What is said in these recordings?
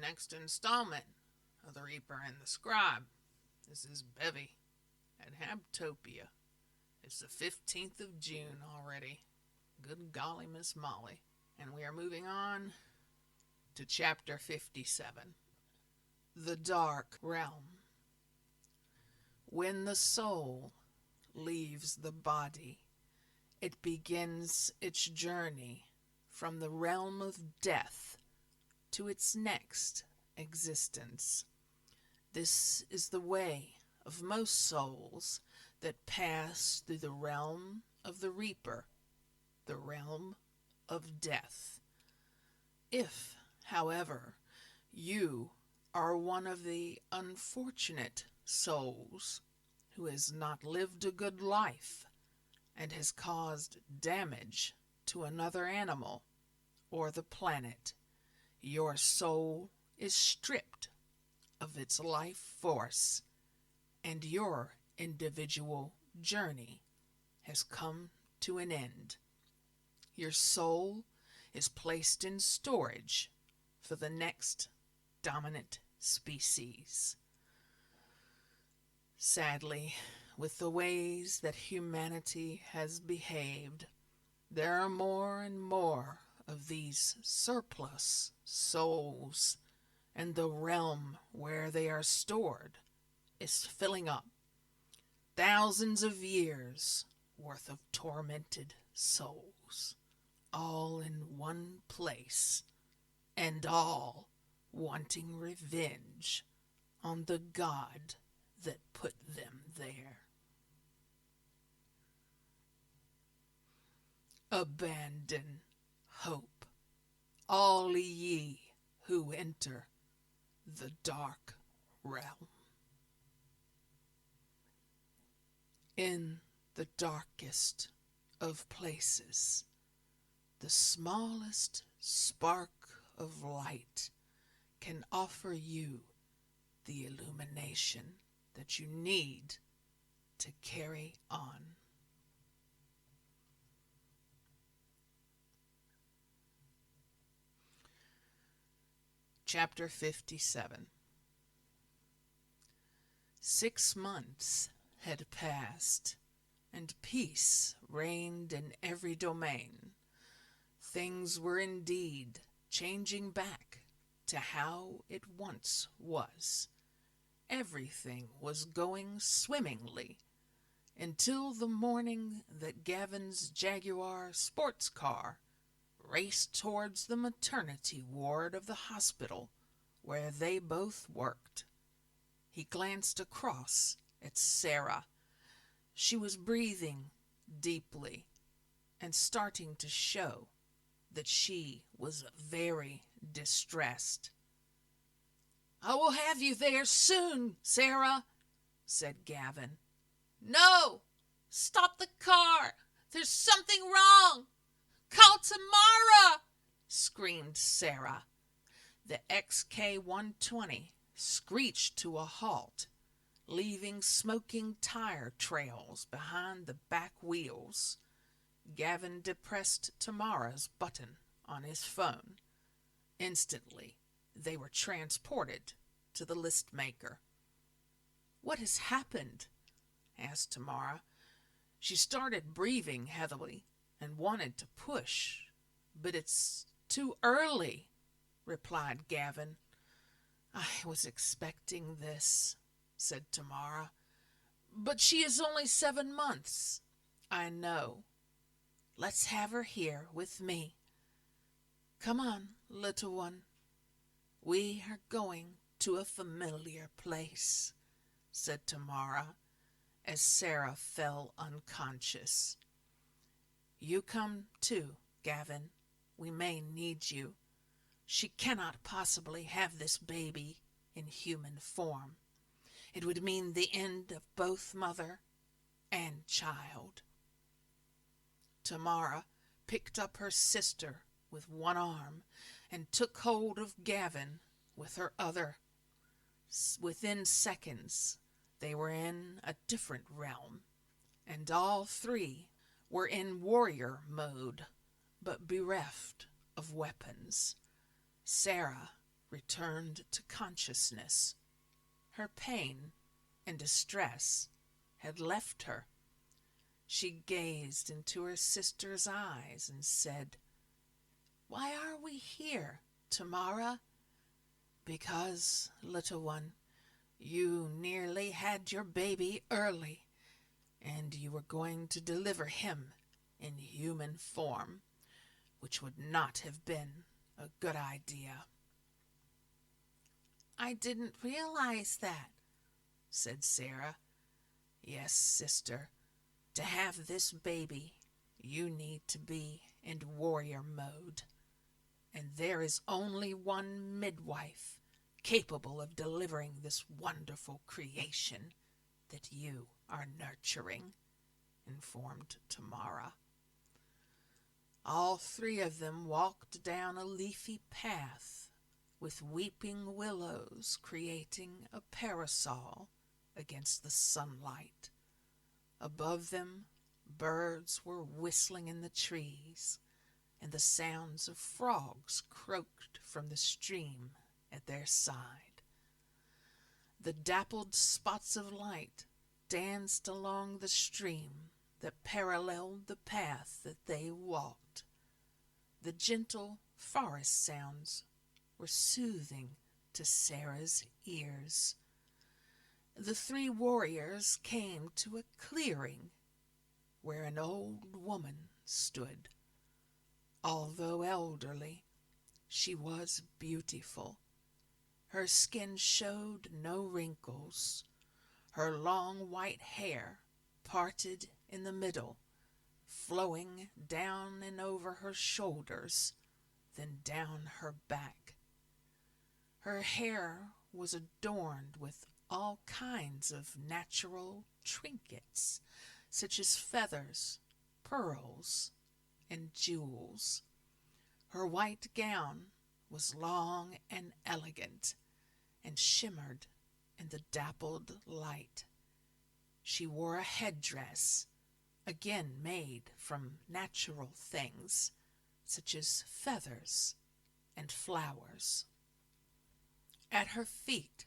next installment of The Reaper and the Scribe. This is Bevie at Habtopia. It's the 15th of June already. Good golly, Miss Molly. And we are moving on to chapter 57. The Dark Realm. When the soul leaves the body, it begins its journey from the realm of death to its next existence. This is the way of most souls that pass through the realm of the Reaper, the realm of death. If, however, you are one of the unfortunate souls who has not lived a good life and has caused damage to another animal or the planet, your soul is stripped of its life force, and your individual journey has come to an end. Your soul is placed in storage for the next dominant species. Sadly, with the ways that humanity has behaved, there are more and more of these surplus souls, and the realm where they are stored is filling up. Thousands of years worth of tormented souls, all in one place, and all wanting revenge on the God that put them there. Abandon hope, all ye who enter the dark realm. In the darkest of places, the smallest spark of light can offer you the illumination that you need to carry on. Chapter 57. 6 months had passed, and peace reigned in every domain. Things were indeed changing back to how it once was. Everything was going swimmingly until the morning that Gavin's Jaguar sports car raced towards the maternity ward of the hospital where they both worked. He glanced across at Sarah. She was breathing deeply and starting to show that she was very distressed. "I will have you there soon, Sarah," said Gavin. "No! Stop the car! There's something wrong! Call Tamara!" screamed Sarah. The XK-120 screeched to a halt, leaving smoking tire trails behind the back wheels. Gavin depressed Tamara's button on his phone. Instantly, they were transported to the list maker. "What has happened?" asked Tamara. She started breathing heavily and wanted to push. "But it's too early," replied Gavin. "I was expecting this," said Tamara. "But she is only 7 months." "I know. Let's have her here with me. Come on, little one. We are going to a familiar place," said Tamara as Sarah fell unconscious. "You come too, Gavin. We may need you. She cannot possibly have this baby in human form. It would mean the end of both mother and child." Tamara picked up her sister with one arm and took hold of Gavin with her other. Within seconds, they were in a different realm, and all three were in warrior mode, but bereft of weapons. Sarah returned to consciousness. Her pain and distress had left her. She gazed into her sister's eyes and said, "Why are we here, Tamara?" "Because, little one, you nearly had your baby early, and you were going to deliver him in human form, which would not have been a good idea." "I didn't realize that," said Sarah. "Yes, sister. To have this baby, you need to be in warrior mode. And there is only one midwife capable of delivering this wonderful creation that you are nurturing," informed Tamara. All three of them walked down a leafy path with weeping willows creating a parasol against the sunlight. Above them, birds were whistling in the trees, and the sounds of frogs croaked from the stream at their side. The dappled spots of light danced along the stream that paralleled the path that they walked. The gentle forest sounds were soothing to Sarah's ears. The three warriors came to a clearing where an old woman stood. Although elderly, she was beautiful. Her skin showed no wrinkles. Her long white hair parted in the middle, flowing down and over her shoulders, then down her back. Her hair was adorned with all kinds of natural trinkets, such as feathers, pearls, and jewels. Her white gown was long and elegant, and shimmered in the dappled light. She wore a headdress, again made from natural things, such as feathers and flowers. At her feet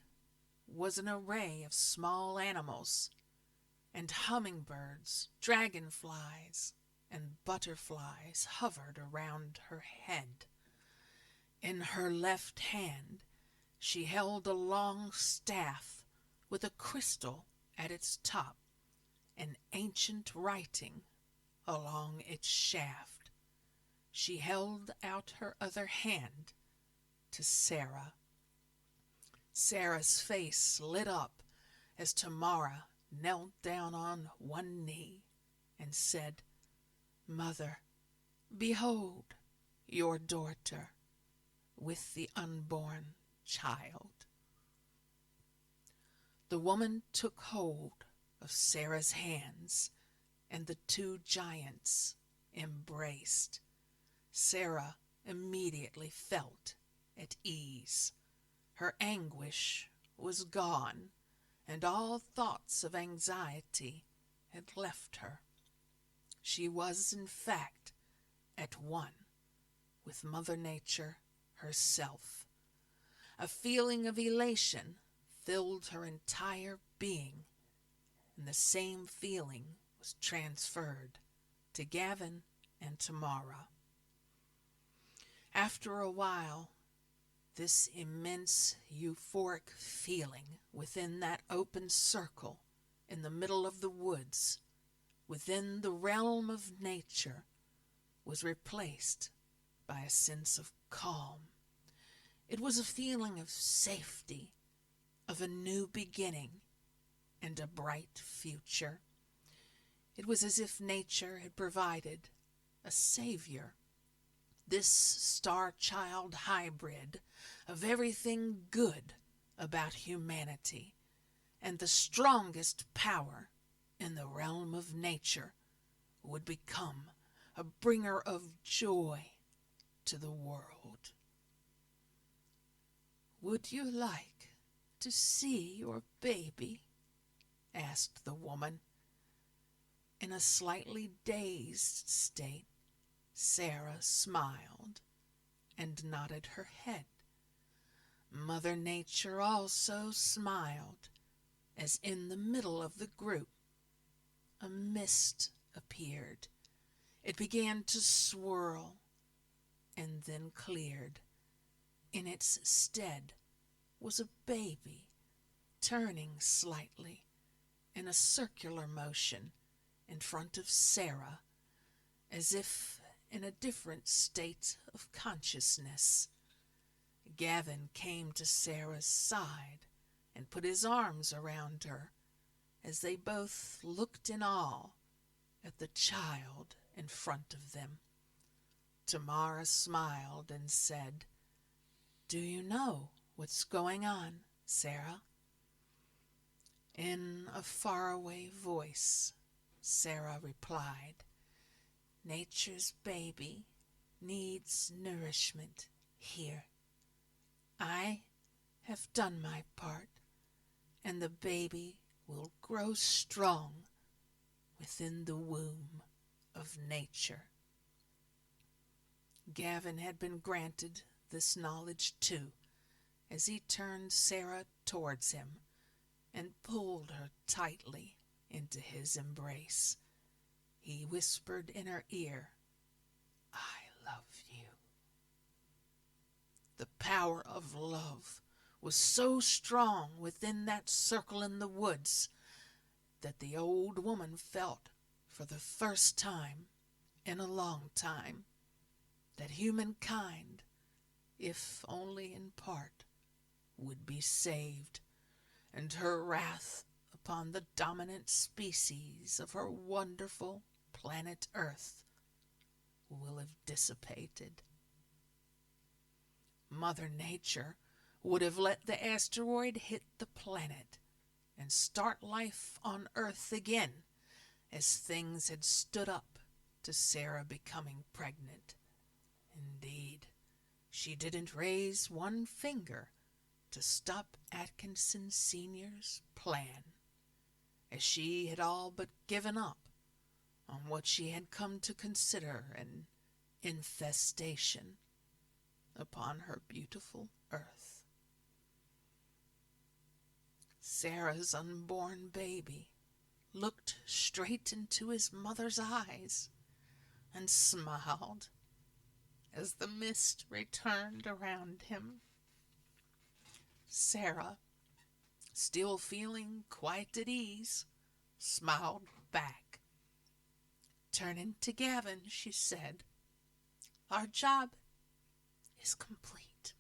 was an array of small animals, and hummingbirds, dragonflies, and butterflies hovered around her head. In her left hand she held a long staff with a crystal at its top, and ancient writing along its shaft. She held out her other hand to Sarah. Sarah's face lit up as Tamara knelt down on one knee and said, "Mother, behold your daughter with the unborn child." The woman took hold of Sarah's hands, and the two giants embraced. Sarah immediately felt at ease. Her anguish was gone, and all thoughts of anxiety had left her. She was, in fact, at one with Mother Nature herself. A feeling of elation filled her entire being, and the same feeling was transferred to Gavin and Tamara. After a while, this immense euphoric feeling within that open circle in the middle of the woods, within the realm of nature, was replaced by a sense of calm. It was a feeling of safety, of a new beginning, and a bright future. It was as if nature had provided a savior, this star-child hybrid of everything good about humanity, and the strongest power in the realm of nature would become a bringer of joy to the world. "Would you like to see your baby?" asked the woman. In a slightly dazed state, Sarah smiled and nodded her head. Mother Nature also smiled as in the middle of the group a mist appeared. It began to swirl and then cleared. In its stead was a baby, turning slightly in a circular motion in front of Sarah, as if in a different state of consciousness. Gavin came to Sarah's side and put his arms around her as they both looked in awe at the child in front of them. Tamara smiled and said, "Do you know what's going on, Sarah?" In a faraway voice, Sarah replied, "Nature's baby needs nourishment here. I have done my part, and the baby will grow strong within the womb of nature." Gavin had been granted this knowledge too, as he turned Sarah towards him and pulled her tightly into his embrace. He whispered in her ear, "I love you." The power of love was so strong within that circle in the woods that the old woman felt for the first time in a long time that humankind, if only in part, would be saved, and her wrath upon the dominant species of her wonderful planet Earth will have dissipated. Mother Nature would have let the asteroid hit the planet and start life on Earth again, as things had stood up to Sarah becoming pregnant. Indeed, she didn't raise one finger to stop Atkinson Sr.'s plan, as she had all but given up on what she had come to consider an infestation upon her beautiful Earth. Sarah's unborn baby looked straight into his mother's eyes and smiled as the mist returned around him. Sarah, still feeling quite at ease, smiled back. Turning to Gavin, she said, "Our job is complete."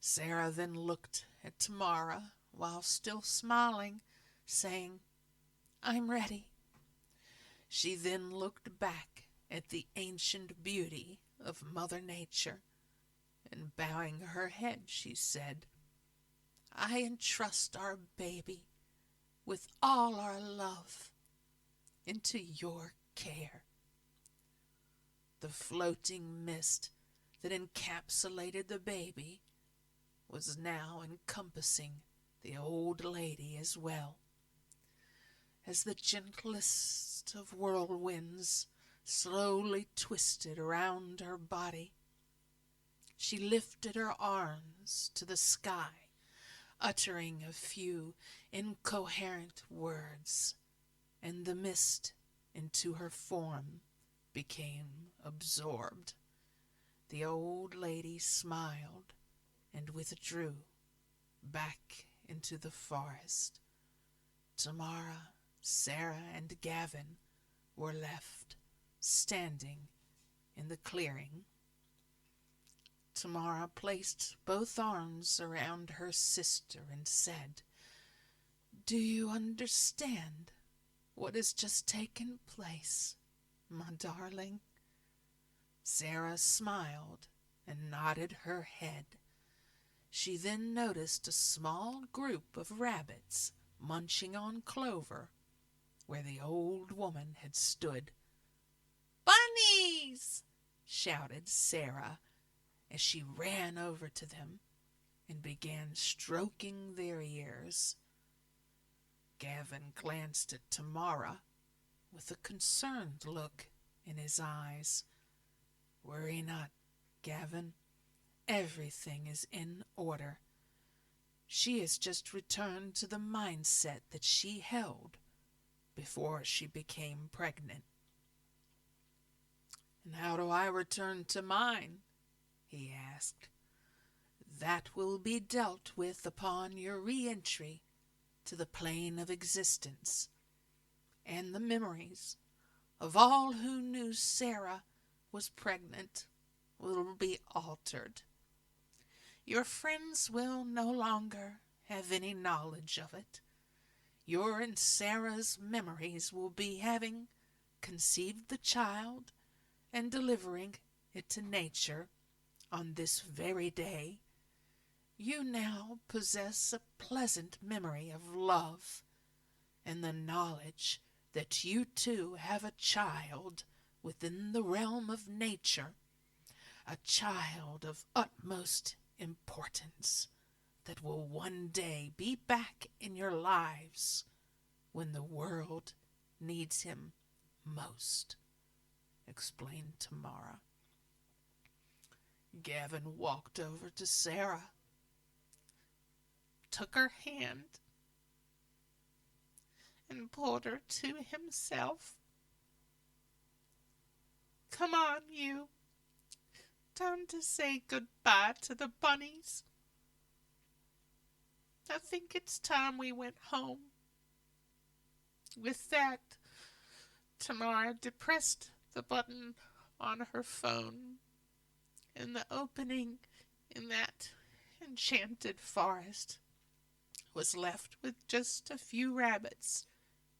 Sarah then looked at Tamara while still smiling, saying, "I'm ready." She then looked back at the ancient beauty of Mother Nature, and bowing her head, she said, "I entrust our baby with all our love into your care." The floating mist that encapsulated the baby was now encompassing the old lady as well. As the gentlest of whirlwinds slowly twisted around her body, she lifted her arms to the sky, uttering a few incoherent words, and the mist into her form became absorbed. The old lady smiled and withdrew back into the forest. Tamara, Sarah, and Gavin were left standing in the clearing. Tamara placed both arms around her sister and said, "Do you understand what has just taken place, my darling?" Sarah smiled and nodded her head. She then noticed a small group of rabbits munching on clover where the old woman had stood. "Bunnies!" shouted Sarah as she ran over to them and began stroking their ears. Gavin glanced at Tamara with a concerned look in his eyes. "Worry not, Gavin. everything is in order. She has just returned to the mindset that she held before she became pregnant. "And how do I return to mine?" he asked. "That will be dealt with upon your re-entry to the plane of existence, and the memories of all who knew Sarah was pregnant will be altered. Your friends will no longer have any knowledge of it. Your and Sarah's memories will be having conceived the child and delivering it to nature on this very day. You now possess a pleasant memory of love and the knowledge that you too have a child within the realm of nature, a child of utmost importance that will one day be back in your lives when the world needs him most," explained Tamara. Gavin walked over to Sarah, took her hand, and pulled her to himself. "Come on, you. Time to say goodbye to the bunnies. I think it's time we went home." With that, Tamara depressed the button on her phone, and the opening in that enchanted forest was left with just a few rabbits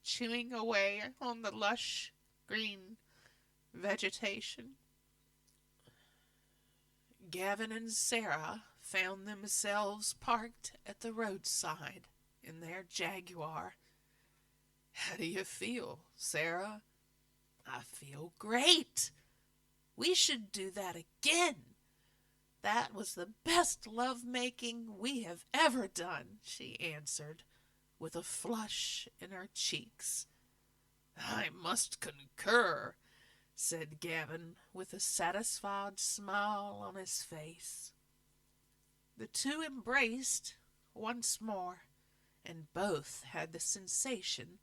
chewing away on the lush green vegetation. Gavin and Sarah found themselves parked at the roadside in their Jaguar. "How do you feel, Sarah?" "I feel great. We should do that again. That was the best love-making we have ever done," she answered, with a flush in her cheeks. "I must concur," said Gavin, with a satisfied smile on his face. The two embraced once more, and both had the sensation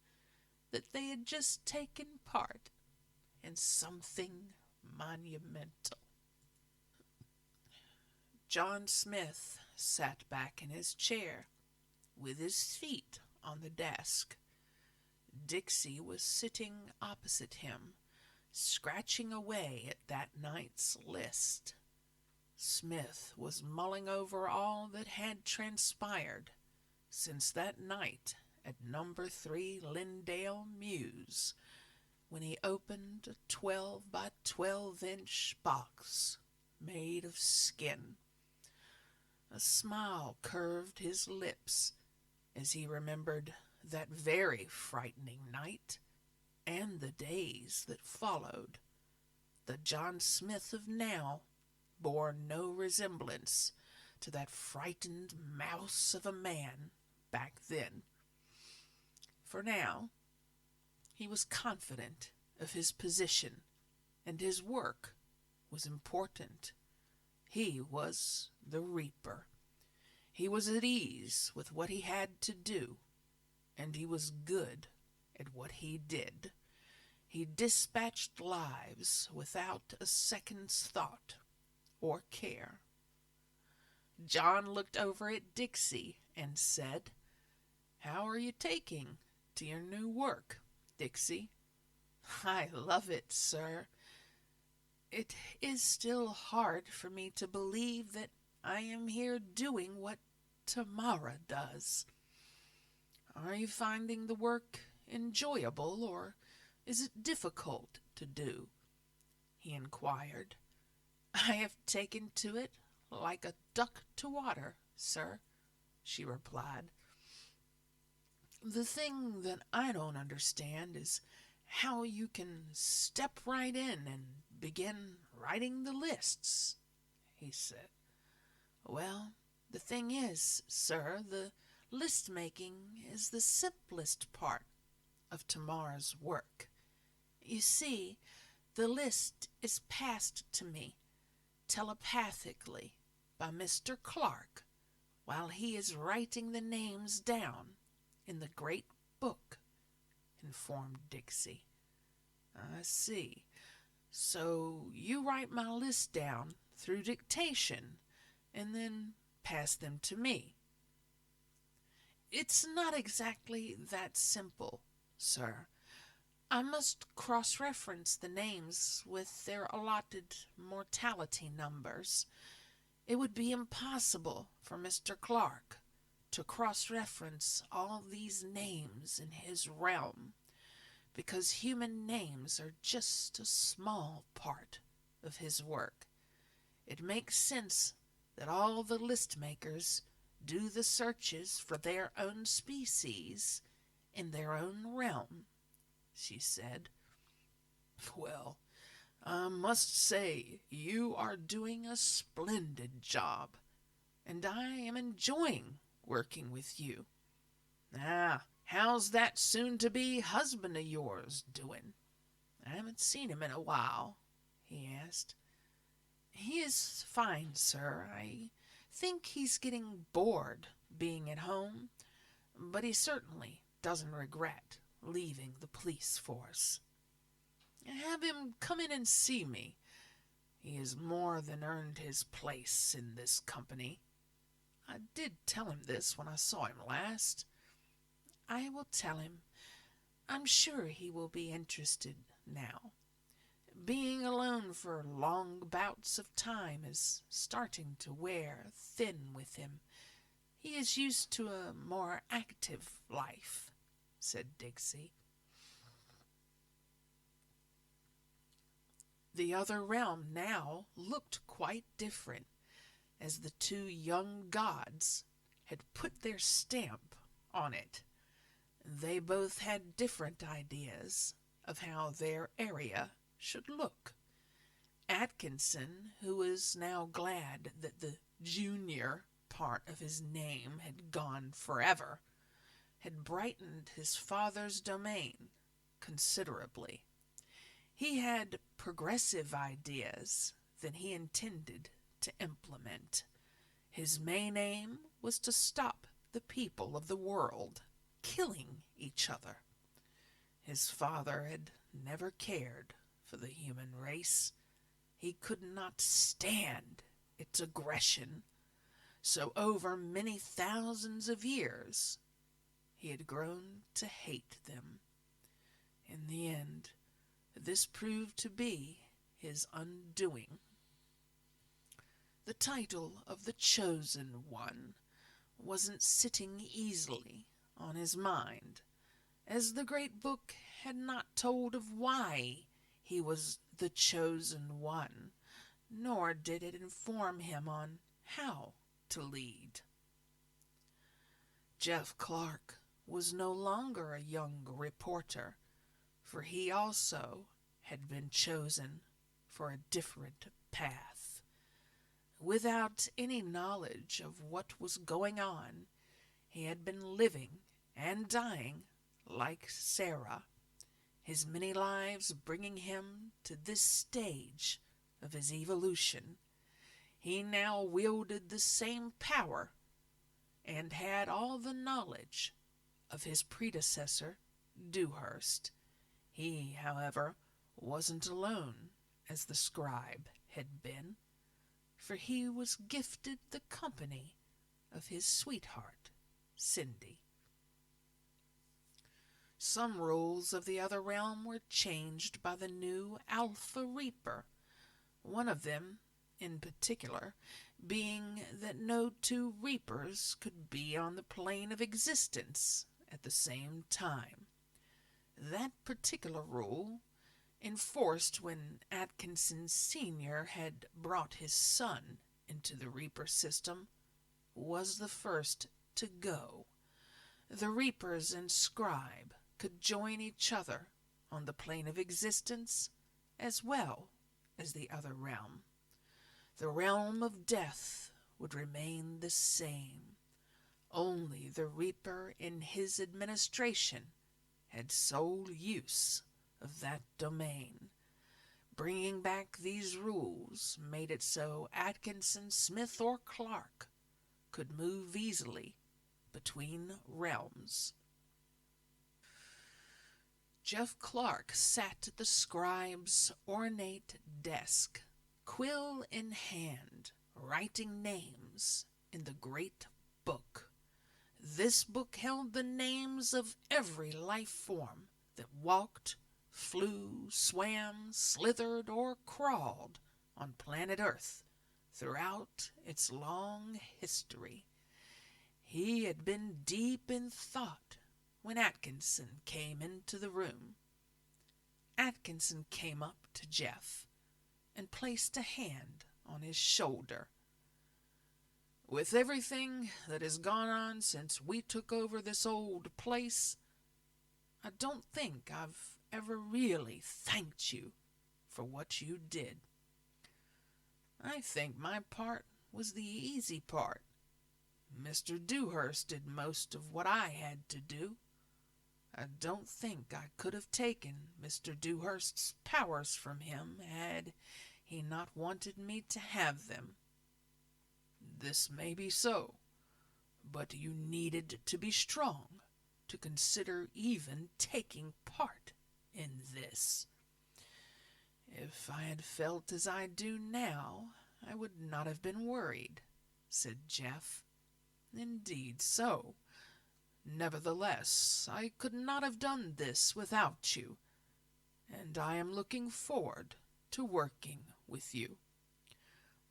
that they had just taken part in something monumental. John Smith sat back in his chair, with his feet on the desk. Dixie was sitting opposite him, scratching away at that night's list. Smith was mulling over all that had transpired since that night at number 3 Lindale Mews, when he opened a 12 by 12-inch box made of skin. A smile curved his lips as he remembered that very frightening night and the days that followed. The John Smith of now bore no resemblance to that frightened mouse of a man back then. For now, he was confident of his position, and his work was important. He was the Reaper. He was at ease with what he had to do, and he was good at what he did. He dispatched lives without a second's thought or care. John looked over at Dixie and said, "How are you taking to your new work, Dixie?" "I love it, sir. It is still hard for me to believe that I am here doing what Tamara does." "Are you finding the work enjoyable, or is it difficult to do?" he inquired. "I have taken to it like a duck to water, sir," she replied. "The thing that I don't understand is how you can step right in and begin writing the lists," he said. "Well, the thing is, sir, the list-making is the simplest part of Tamara's work. You see, the list is passed to me telepathically by Mr. Clarke while he is writing the names down in the great book," informed Dixie. "I see. So you write my list down through dictation and then pass them to me." "It's not exactly that simple, sir. I must cross-reference the names with their allotted mortality numbers. It would be impossible for Mr. Clarke to cross-reference all these names in his realm, because human names are just a small part of his work. It makes sense that all the list-makers do the searches for their own species in their own realm," she said. "Well, I must say you are doing a splendid job, and I am enjoying working with you. How's that soon-to-be husband of yours doing? I haven't seen him in a while," he asked. "He is fine, sir. I think he's getting bored being at home, but he certainly doesn't regret leaving the police force. Have him come in and see me. He has more than earned his place in this company. I did tell him this when I saw him last." "I will tell him. I'm sure he will be interested now. Being alone for long bouts of time is starting to wear thin with him. He is used to a more active life," said Dixie. The other realm now looked quite different, as the two young gods had put their stamp on it. They both had different ideas of how their area should look. Atkinson, who was now glad that the junior part of his name had gone forever, had brightened his father's domain considerably. He had progressive ideas that he intended to implement. His main aim was to stop the people of the world killing each other. His father had never cared for the human race. He could not stand its aggression. So over many thousands of years, he had grown to hate them. In the end, this proved to be his undoing. The title of the Chosen One wasn't sitting easily on his mind, as the great book had not told of why he was the Chosen One, nor did it inform him on how to lead. Jeff Clarke was no longer a young reporter, for he also had been chosen for a different path. Without any knowledge of what was going on, he had been living and dying like Sarah, his many lives bringing him to this stage of his evolution. He now wielded the same power and had all the knowledge of his predecessor, Dewhurst. He, however, wasn't alone as the Scribe had been, for he was gifted the company of his sweetheart, Cindy. Some rules of the other realm were changed by the new Alpha Reaper, one of them, in particular, being that no two Reapers could be on the plane of existence at the same time. That particular rule, enforced when Atkinson Sr. had brought his son into the Reaper system, was the first to go. The Reapers and Scribe could join each other on the plane of existence as well as the other realm. The realm of death would remain the same. Only the Reaper in his administration had sole use of that domain. Bringing back these rules made it so Atkinson, Smith, or Clarke could move easily between realms. Jeff Clarke sat at the scribe's ornate desk, quill in hand, writing names in the great book. This book held the names of every life form that walked, flew, swam, slithered, or crawled on planet Earth throughout its long history. He had been deep in thought when Atkinson came into the room. Atkinson came up to Jeff and placed a hand on his shoulder. With everything that has gone on since we took over this old place, I don't think I've ever really thanked you for what you did. I think my part was the easy part. Mr. Dewhurst did most of what I had to do. I don't think I could have taken Mr. Dewhurst's powers from him had he not wanted me to have them. This may be so, but you needed to be strong to consider even taking part in this. If I had felt as I do now, I would not have been worried, said Jeff. Indeed so. Nevertheless, I could not have done this without you, and I am looking forward to working with you.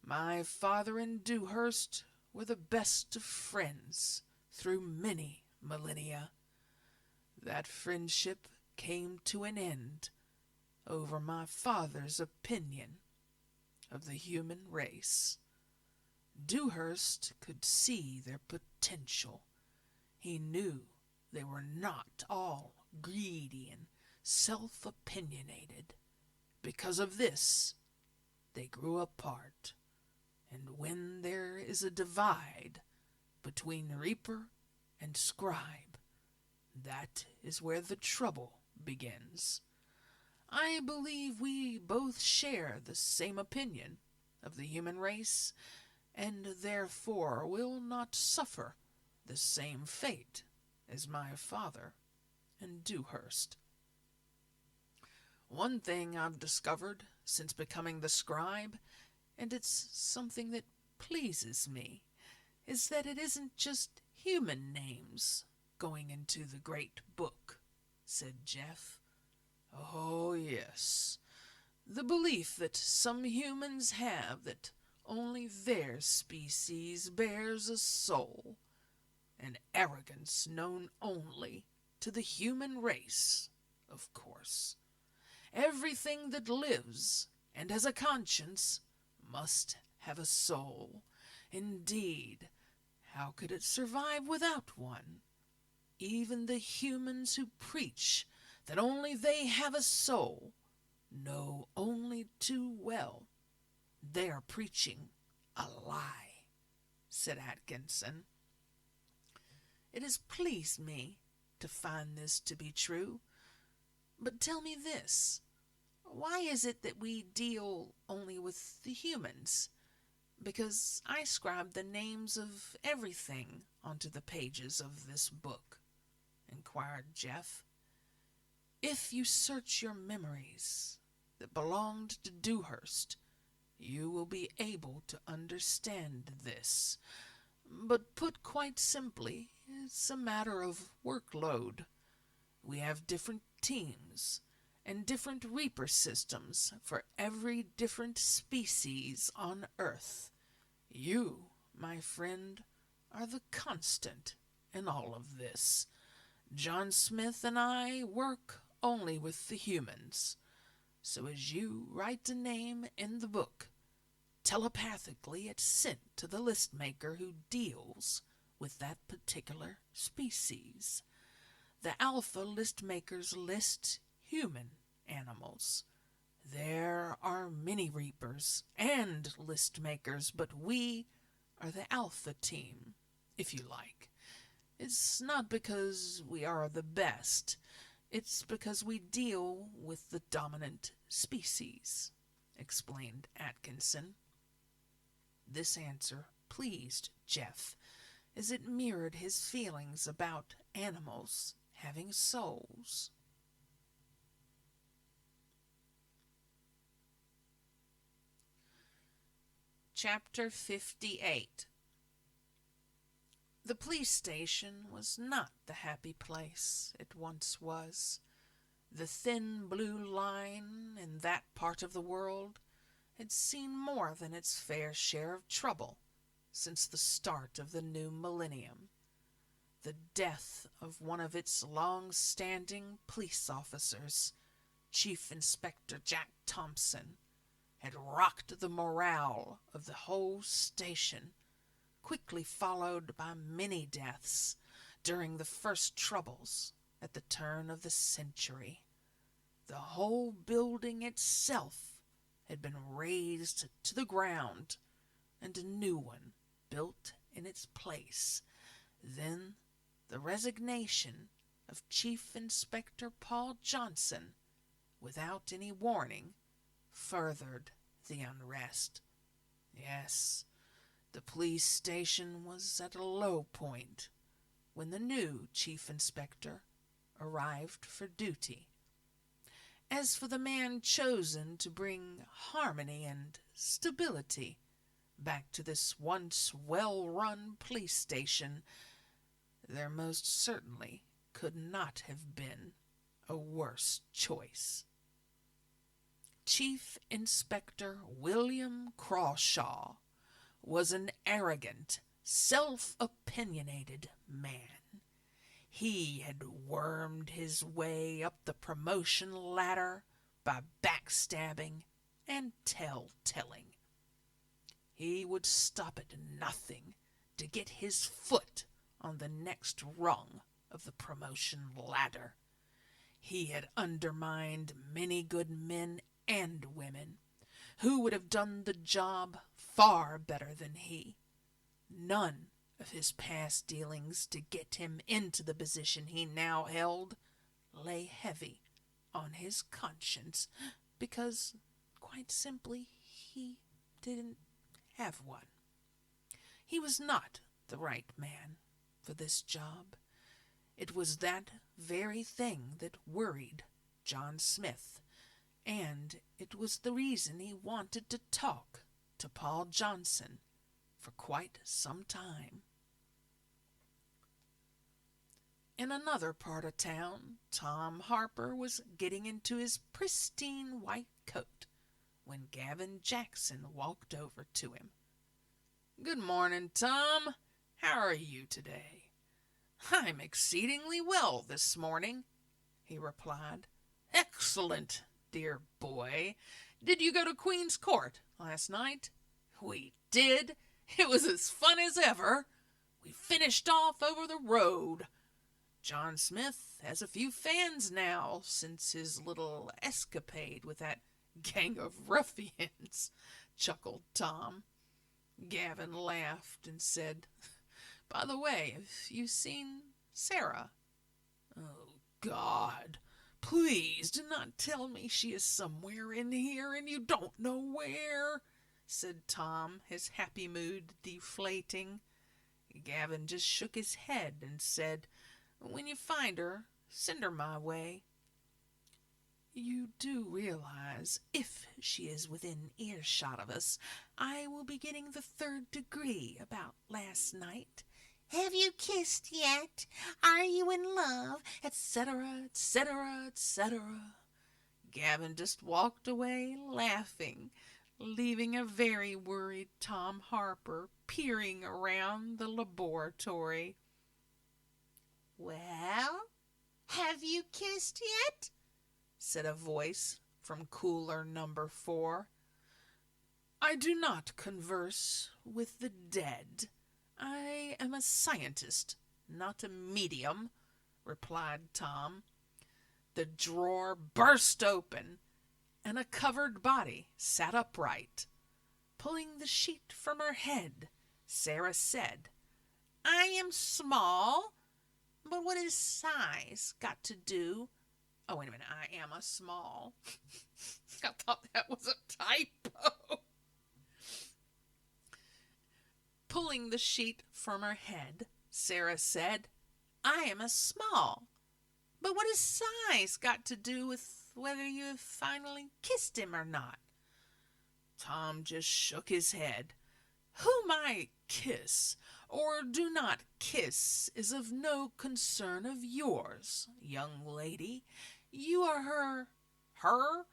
My father and Dewhurst were the best of friends through many millennia. That friendship came to an end over my father's opinion of the human race. Dewhurst could see their potential. He knew they were not all greedy and self-opinionated. Because of this, they grew apart. And when there is a divide between reaper and scribe, that is where the trouble begins. I believe we both share the same opinion of the human race, and therefore will not suffer the same fate as my father and Dewhurst. One thing I've discovered since becoming the scribe, and it's something that pleases me, is that it isn't just human names going into the great book, said Jeff. Oh, yes. The belief that some humans have that only their species bears a soul, an arrogance known only to the human race, of course. Everything that lives and has a conscience must have a soul. Indeed, how could it survive without one? Even the humans who preach that only they have a soul know only too well they are preaching a lie, said Atkinson. It has pleased me to find this to be true. But tell me this, why is it that we deal only with the humans? Because I scribed the names of everything onto the pages of this book, inquired Jeff. If you search your memories that belonged to Dewhurst, you will be able to understand this. But put quite simply, it's a matter of workload. We have different teams and different reaper systems for every different species on Earth. You, my friend, are the constant in all of this. John Smith and I work only with the humans. So as you write a name in the book, telepathically it's sent to the list maker who deals with that particular species. The alpha list makers list human animals. There are many reapers and list makers, but we are the alpha team, if you like. It's not because we are the best. It's because we deal with the dominant species. explained Atkinson. This answer pleased Jeff, as it mirrored his feelings about animals having souls. Chapter 58. The police station was not the happy place it once was. The thin blue line in that part of the world had seen more than its fair share of trouble since the start of the new millennium. The death of one of its long-standing police officers, Chief Inspector Jack Thompson, had rocked the morale of the whole station, quickly followed by many deaths during the first troubles at the turn of the century. The whole building itself had been razed to the ground and a new one built in its place. Then the resignation of Chief Inspector Paul Johnson, without any warning, furthered the unrest. Yes, the police station was at a low point when the new chief inspector arrived for duty. As for the man chosen to bring harmony and stability back to this once well-run police station, there most certainly could not have been a worse choice. Chief Inspector William Crawshaw was an arrogant, self-opinionated man. He had wormed his way up the promotion ladder by backstabbing and tell-telling. He would stop at nothing to get his foot on the next rung of the promotion ladder. He had undermined many good men and women who would have done the job far better than he. None of his past dealings to get him into the position he now held lay heavy on his conscience, because, quite simply, he didn't have one. He was not the right man for this job. It was that very thing that worried John Smith, and it was the reason he wanted to talk to Paul Johnson for quite some time. In another part of town, Tom Harper was getting into his pristine white coat when Gavin Jackson walked over to him. "Good morning, Tom. How are you today?" "I'm exceedingly well this morning," he replied. "Excellent, dear boy. Did you go to Queen's Court last night?" "We did. It was as fun as ever. We finished off over the road. John Smith has a few fans now since his little escapade with that gang of ruffians," chuckled Tom. Gavin laughed and said, "By the way, have you seen Sarah?" "Oh, God, please do not tell me she is somewhere in here and you don't know where," said Tom, his happy mood deflating. Gavin just shook his head and said, "When you find her, send her my way." "You do realize, if she is within earshot of us, I will be getting the 3rd degree about last night. Have you kissed yet? Are you in love? Etc., etc., etc." Gavin just walked away laughing, leaving a very worried Tom Harper peering around the laboratory. "Well, have you kissed yet?" said a voice from cooler number 4. "I do not converse with the dead. I am a scientist, not a medium," replied Tom. The drawer burst open, and a covered body sat upright. Pulling the sheet from her head, Sarah said, "I am small, but what has size got to do? Oh, wait a minute. I am a small. I thought that was a typo. Pulling the sheet from her head, Sarah said, I am a small. But what has size got to do with whether you have finally kissed him or not? Tom just shook his head. Whom I kiss or do not kiss is of no concern of yours, young lady. You are her?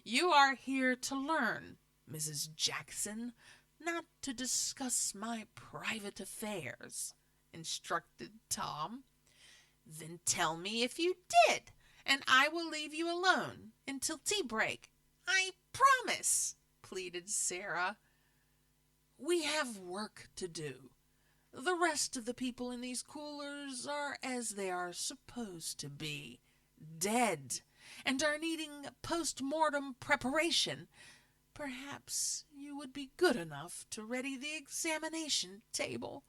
You are here to learn, Mrs. Jackson, not to discuss my private affairs, instructed Tom. Then tell me if you did, and I will leave you alone until tea break. I promise, pleaded Sarah. We have work to do. The rest of the people in these coolers are as they are supposed to be, dead, and are needing post-mortem preparation. Perhaps you would be good enough to ready the examination table.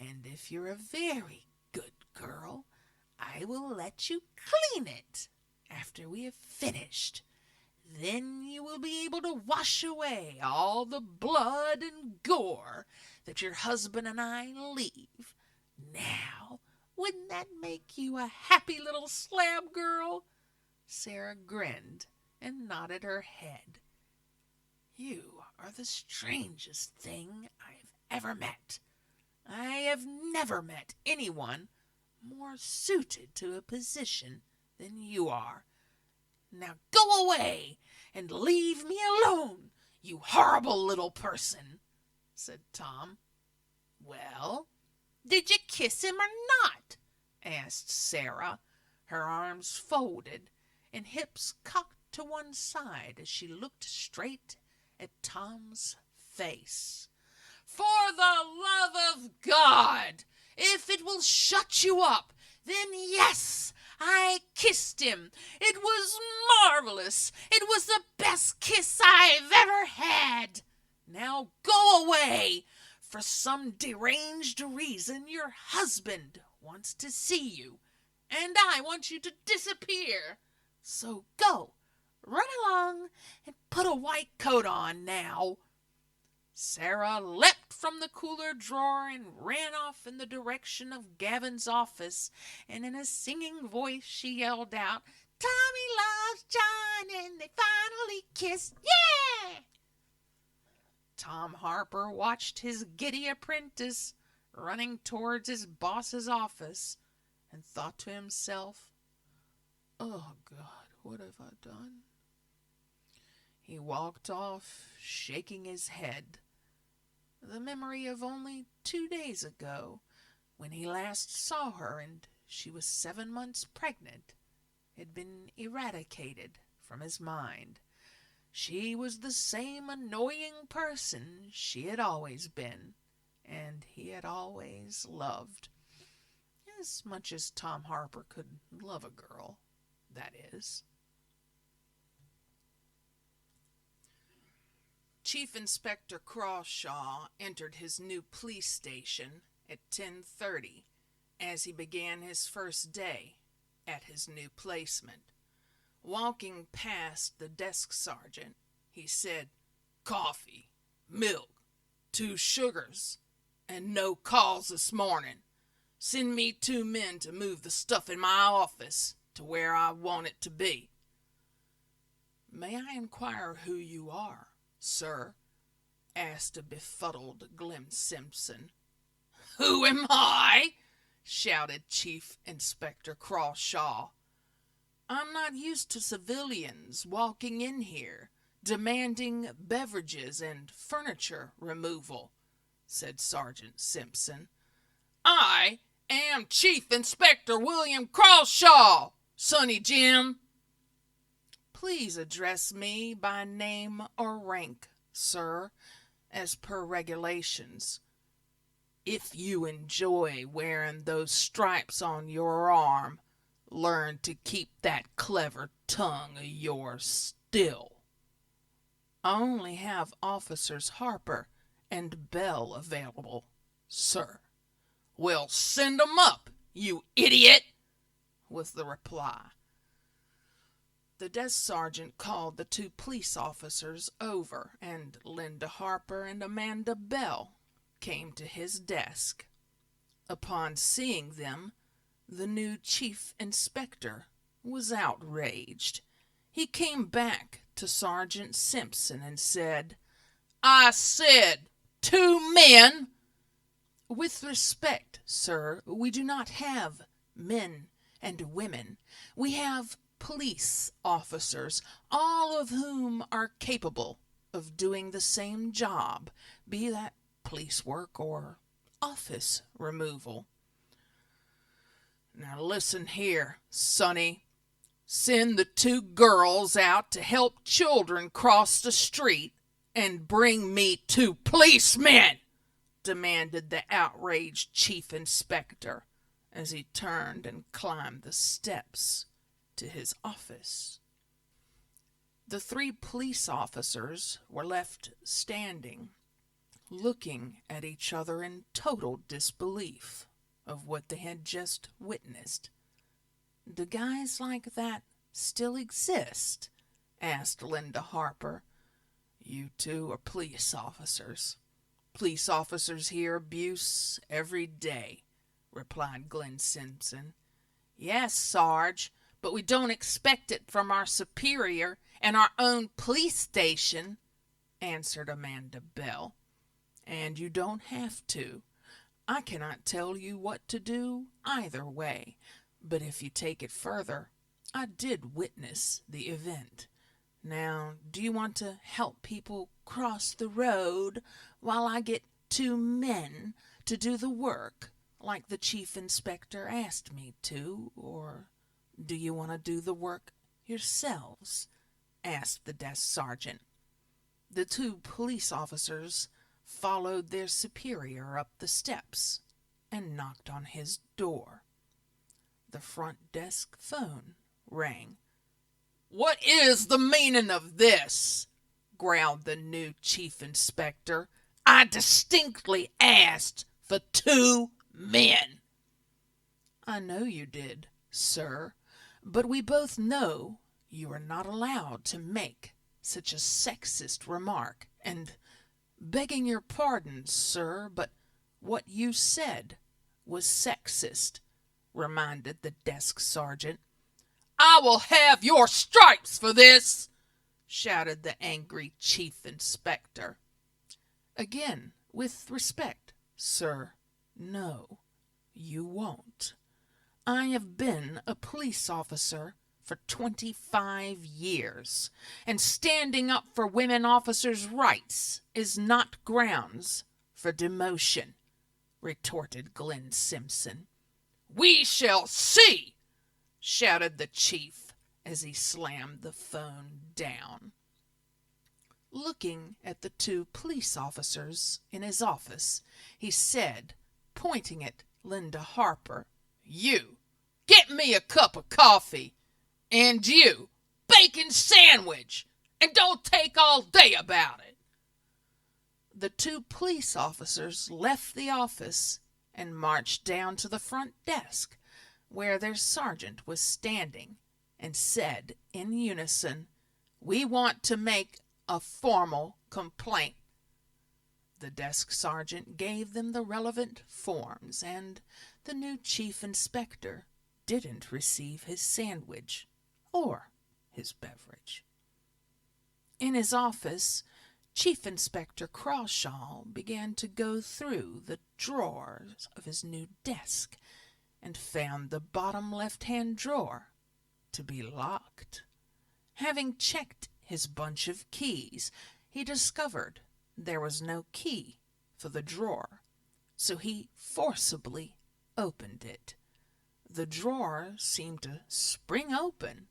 And if you're a very good girl, I will let you clean it after we have finished. Then you will be able to wash away all the blood and gore that your husband and I leave. Now, wouldn't that make you a happy little slab girl? Sarah grinned and nodded her head. You are the strangest thing I've ever met. I have never met anyone more suited to a position than you are. Now go away and leave me alone, you horrible little person, said Tom. Well, did you kiss him or not? Asked Sarah, her arms folded and hips cocked to one side as she looked straight at Tom's face. For the love of God, if it will shut you up, then yes, I kissed him. It was marvelous. It was the best kiss I've ever had. Now go away. For some deranged reason, your husband wants to see you, and I want you to disappear. So go, run along, and put a white coat on now. Sarah leapt from the cooler drawer and ran off in the direction of Gavin's office, and in a singing voice she yelled out, Tommy loves John, and they finally kissed. Yeah! Tom Harper watched his giddy apprentice running towards his boss's office and thought to himself, Oh, God, what have I done? He walked off, shaking his head. The memory of only 2 days ago, when he last saw her and she was 7 months pregnant, had been eradicated from his mind. She was the same annoying person she had always been, and he had always loved. As much as Tom Harper could love a girl, that is. Chief Inspector Crawshaw entered his new police station at 10:30 as he began his first day at his new placement. Walking past the desk sergeant, he said, Coffee, milk, 2 sugars, and no calls this morning. Send me 2 men to move the stuff in my office to where I want it to be. May I inquire who you are, sir? Asked a befuddled Glenn Simpson. Who am I? Shouted Chief Inspector Crawshaw. I'm not used to civilians walking in here, demanding beverages and furniture removal, said Sergeant Simpson. I am Chief Inspector William Crawshaw, Sonny Jim. Please address me by name or rank, sir, as per regulations. If you enjoy wearing those stripes on your arm, learn to keep that clever tongue of yours still. I only have Officers Harper and Bell available, sir. Well, send 'em up, you idiot, was the reply. The desk sergeant called the two police officers over, and Linda Harper and Amanda Bell came to his desk. Upon seeing them, the new chief inspector was outraged. He came back to Sergeant Simpson and said, "I said 2 men." "With respect, sir, we do not have men and women. We have police officers, all of whom are capable of doing the same job, be that police work or office removal. Now listen here, Sonny. Send the 2 girls out to help children cross the street and bring me 2 policemen," demanded the outraged chief inspector as he turned and climbed the steps to his office. The 3 police officers were left standing, looking at each other in total disbelief of what they had just witnessed. "Do guys like that still exist?" asked Linda Harper. "You 2 are police officers. Police officers hear abuse every day," replied Glenn Simpson. "Yes, Sarge, but we don't expect it from our superior and our own police station," answered Amanda Bell. "And you don't have to. I cannot tell you what to do either way, but if you take it further, I did witness the event. Now, do you want to help people cross the road while I get 2 men to do the work like the chief inspector asked me to, or do you want to do the work yourselves?" asked the desk sergeant. The 2 police officers followed their superior up the steps and knocked on his door. The front desk phone rang. "What is the meaning of this?" growled the new chief inspector. "I distinctly asked for 2 men." "I know you did, sir, but we both know you are not allowed to make such a sexist remark, and, begging your pardon, sir, but what you said was sexist," reminded the desk sergeant. "I will have your stripes for this," shouted the angry chief inspector. "Again, with respect, sir, no, you won't. I have been a police officer for 25 years, and standing up for women officers' rights is not grounds for demotion," retorted Glenn Simpson. "We shall see," shouted the chief as he slammed the phone down. Looking at the 2 police officers in his office, he said, pointing at Linda Harper, "You, get me a cup of coffee, and you, bacon sandwich, and don't take all day about it." The 2 police officers left the office and marched down to the front desk, where their sergeant was standing, and said in unison, "We want to make a formal complaint." The desk sergeant gave them the relevant forms, and the new chief inspector didn't receive his sandwich or his beverage. In his office, Chief Inspector Crawshaw began to go through the drawers of his new desk and found the bottom left-hand drawer to be locked. Having checked his bunch of keys, he discovered there was no key for the drawer, so he forcibly opened it. The drawer seemed to spring open,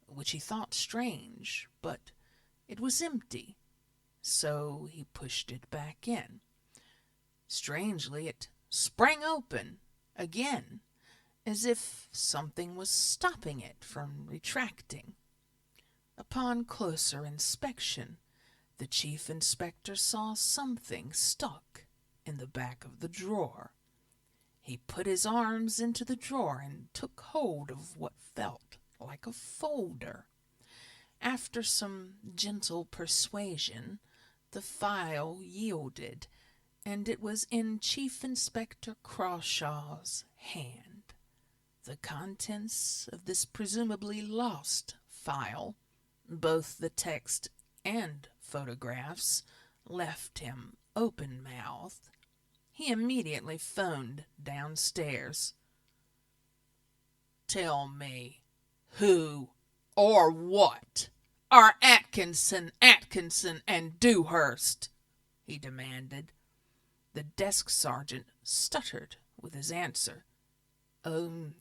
which he thought strange, but it was empty, so he pushed it back in. Strangely, it sprang open again, as if something was stopping it from retracting. Upon closer inspection, the chief inspector saw something stuck in the back of the drawer. He put his arms into the drawer and took hold of what felt like a folder. After some gentle persuasion, the file yielded, and it was in Chief Inspector Crawshaw's hand. The contents of this presumably lost file, both the text and photographs, left him open-mouthed. He immediately phoned downstairs. "Tell me who or what are Atkinson, and Dewhurst?" he demanded. The desk sergeant stuttered with his answer. They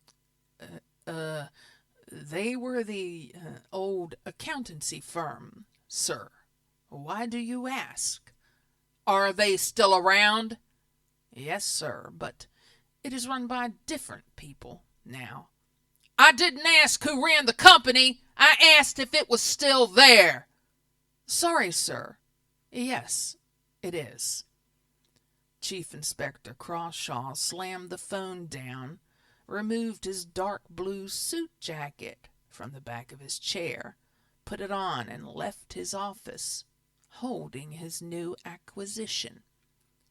were the old accountancy firm, sir. Why do you ask? Are they still around? Yes, sir, but it is run by different people now. I didn't ask who ran the company. I asked if it was still there. Sorry, sir. Yes, it is. Chief Inspector Crawshaw slammed the phone down, removed his dark blue suit jacket from the back of his chair, put it on, and left his office, holding his new acquisition.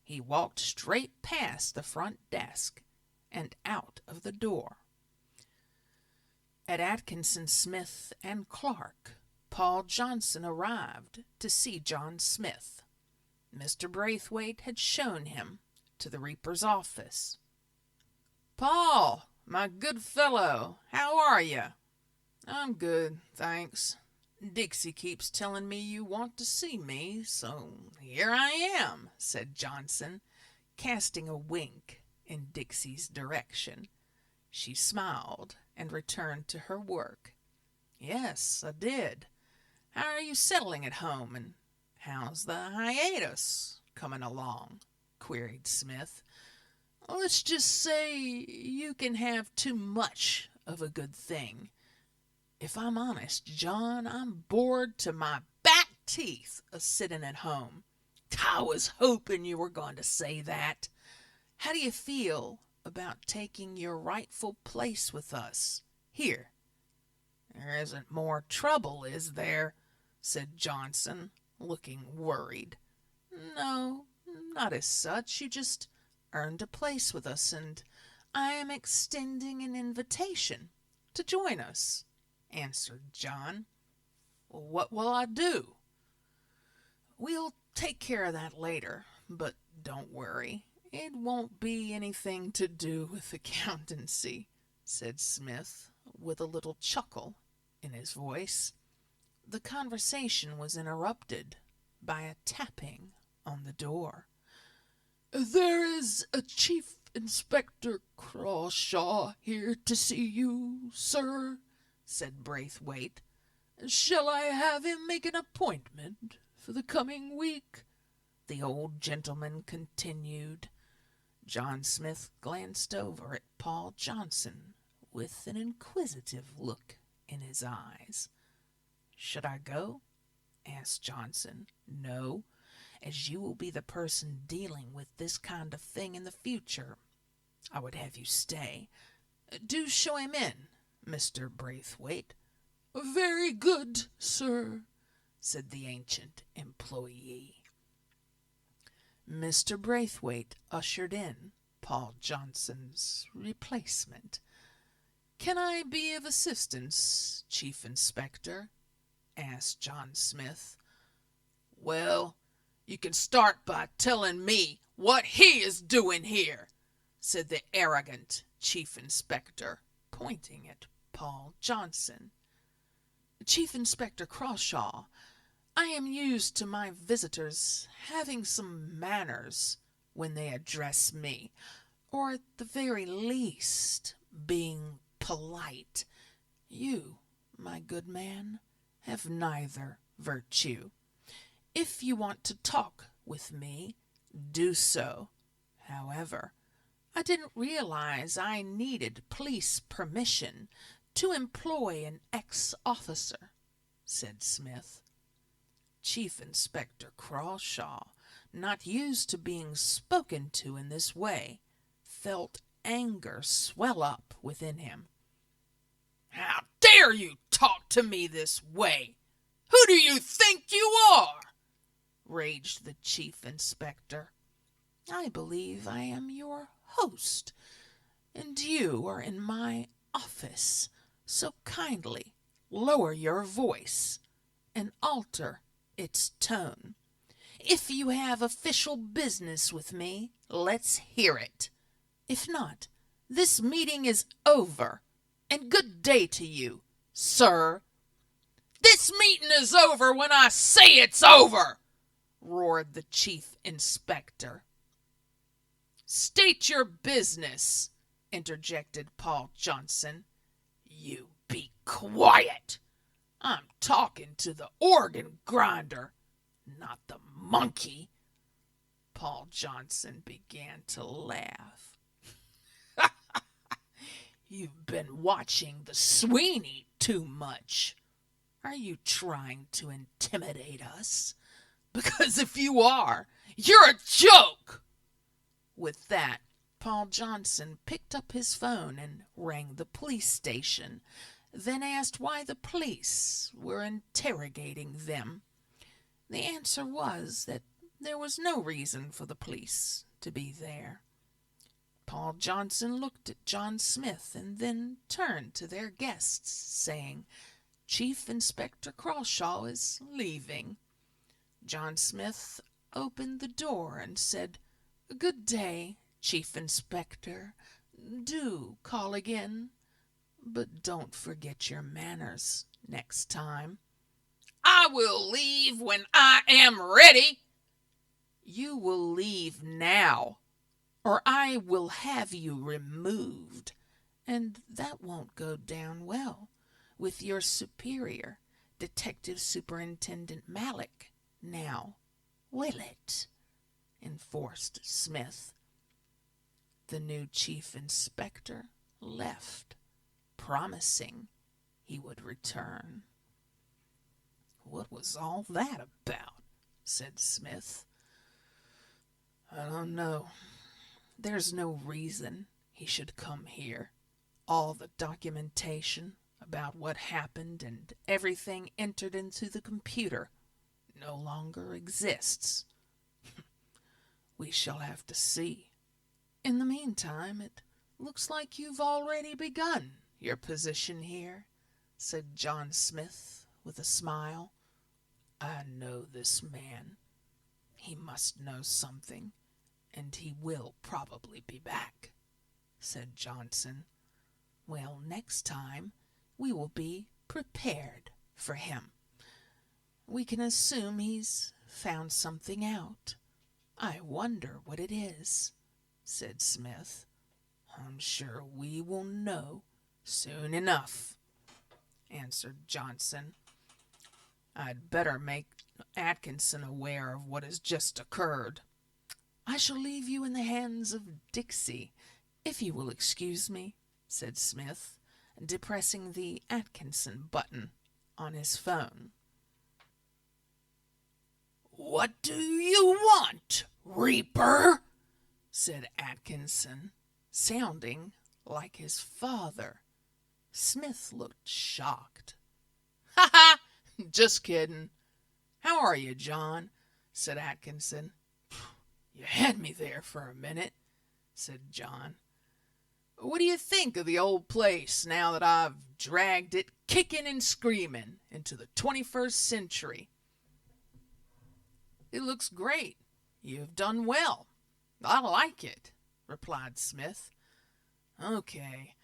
He walked straight past the front desk and out of the door. At Atkinson, Smith, and Clarke, Paul Johnson arrived to see John Smith. Mr. Braithwaite had shown him to the Reaper's office. "Paul, my good fellow, how are you?" "I'm good, thanks. Dixie keeps telling me you want to see me, so here I am," said Johnson, casting a wink in Dixie's direction. She smiled and returned to her work. "Yes, I did. How are you settling at home, and how's the hiatus coming along?" queried Smith. "Let's just say you can have too much of a good thing. If I'm honest, John, I'm bored to my back teeth of sitting at home." "I was hoping you were going to say that. How do you feel about taking your rightful place with us here?" "There isn't more trouble, is there?" said Johnson, looking worried. "No, not as such. You just earned a place with us, and I am extending an invitation to join us," answered John. "What will I do?" "We'll take care of that later, but don't worry. It won't be anything to do with accountancy," said Smith, with a little chuckle in his voice. The conversation was interrupted by a tapping on the door. "There is a Chief Inspector Crawshaw here to see you, sir," said Braithwaite. "Shall I have him make an appointment for the coming week?" the old gentleman continued. John Smith glanced over at Paul Johnson with an inquisitive look in his eyes. "Should I go?" asked Johnson. "No, as you will be the person dealing with this kind of thing in the future, I would have you stay. Do show him in, Mr. Braithwaite." "Very good, sir," said the ancient employee. Mr. Braithwaite ushered in Paul Johnson's replacement. "Can I be of assistance, Chief Inspector?" asked John Smith. "Well, you can start by telling me what he is doing here," said the arrogant Chief Inspector, pointing at Paul Johnson. "Chief Inspector Crawshaw, I am used to my visitors having some manners when they address me, or at the very least being polite. You, my good man, have neither virtue. If you want to talk with me, do so. However, I didn't realize I needed police permission to employ an ex-officer," said Smith. Chief Inspector Crawshaw, not used to being spoken to in this way, felt anger swell up within him. "How dare you talk to me this way?" Who do you think you are? Raged the chief inspector. I believe I am your host, and you are in my office, so kindly lower your voice and alter its tone. If you have official business with me, let's hear it. If not, this meeting is over, and good day to you, sir. This meeting is over when I say it's over, roared the chief inspector. State your business, interjected Paul Johnson. You be quiet. I'm talking to the organ grinder, not the monkey. Paul Johnson began to laugh. You've been watching the Sweeney too much. Are you trying to intimidate us? Because if you are, you're a joke. With that, Paul Johnson picked up his phone and rang the police station, then asked why the police were interrogating them. The answer was that there was no reason for the police to be there. Paul Johnson looked at John Smith and then turned to their guests, saying, Chief Inspector Crawshaw is leaving. John Smith opened the door and said, Good day, Chief Inspector. Do call again, but don't forget your manners next time. I will leave when I am ready. You will leave now, or I will have you removed, and that won't go down well with your superior, Detective Superintendent Malik, now, will it? Enforced Smith. The new chief inspector left, promising he would return. What was all that about? Said Smith. I don't know. There's no reason he should come here. All the documentation about what happened and everything entered into the computer no longer exists. We shall have to see. In the meantime, it looks like you've already begun your position here, said John Smith with a smile. I know this man. He must know something, and he will probably be back, said Johnson. Well, next time we will be prepared for him. We can assume he's found something out. I wonder what it is, said Smith. I'm sure we will know soon enough, answered Johnson. I'd better make Atkinson aware of what has just occurred. I shall leave you in the hands of Dixie, if you will excuse me, said Smith, depressing the Atkinson button on his phone. What do you want, Reaper? Said Atkinson, sounding like his father. Smith looked shocked. Ha ha! Just kidding. How are you, John? Said Atkinson. You had me there for a minute, said John. What do you think of the old place now that I've dragged it kicking and screaming into the 21st century? It looks great. You've done well. I like it, replied Smith. Okay,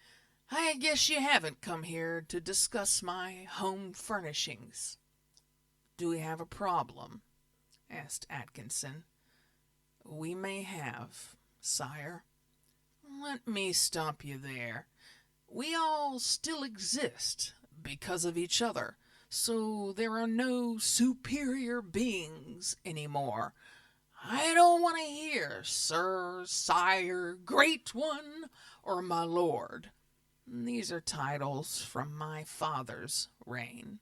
I guess you haven't come here to discuss my home furnishings. Do we have a problem? Asked Atkinson. We may have, sire. Let me stop you there. We all still exist because of each other, so there are no superior beings anymore. I don't want to hear sir, sire, great one, or my lord. These are titles from my father's reign.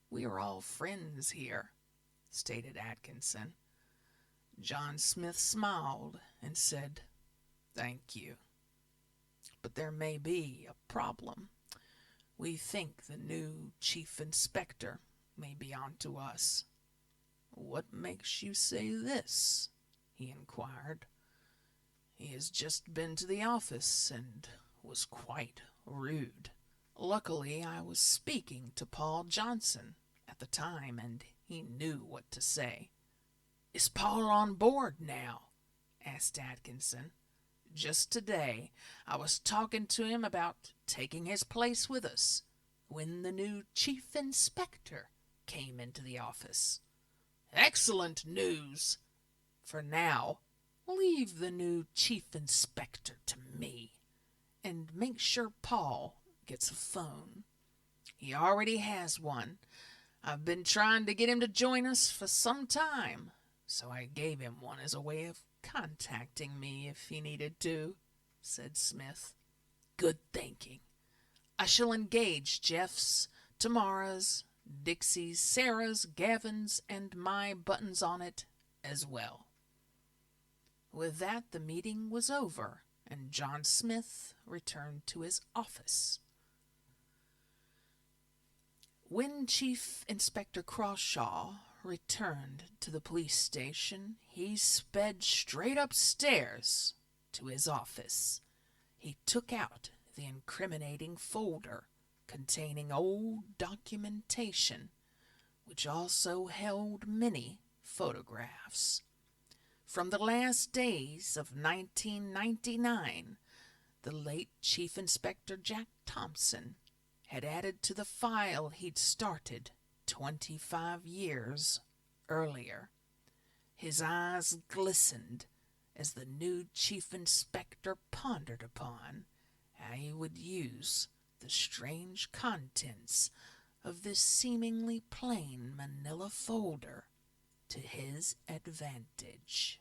We are all friends here, stated Atkinson. John Smith smiled and said, Thank you. But there may be a problem. We think the new chief inspector may be on to us." "What makes you say this?" he inquired. "He has just been to the office and was quite rude." Luckily, I was speaking to Paul Johnson at the time, and he knew what to say. "Is Paul on board now?" asked Atkinson. "Just today I was talking to him about taking his place with us when the new chief inspector came into the office." "Excellent news! For now, leave the new chief inspector to me, and make sure Paul gets a phone. He already has one. I've been trying to get him to join us for some time, so I gave him one as a way of contacting me if he needed to," said Smith. "Good thinking. I shall engage Jeff's, Tamara's, Dixie's, Sarah's, Gavin's, and my buttons on it as well." With that, the meeting was over, and John Smith returned to his office. When Chief Inspector Crawshaw returned to the police station, he sped straight upstairs to his office. He took out the incriminating folder containing old documentation, which also held many photographs. From the last days of 1999, the late Chief Inspector Jack Thompson had added to the file he'd started 25 years earlier. His eyes glistened as the new chief inspector pondered upon how he would use the strange contents of this seemingly plain manila folder to his advantage.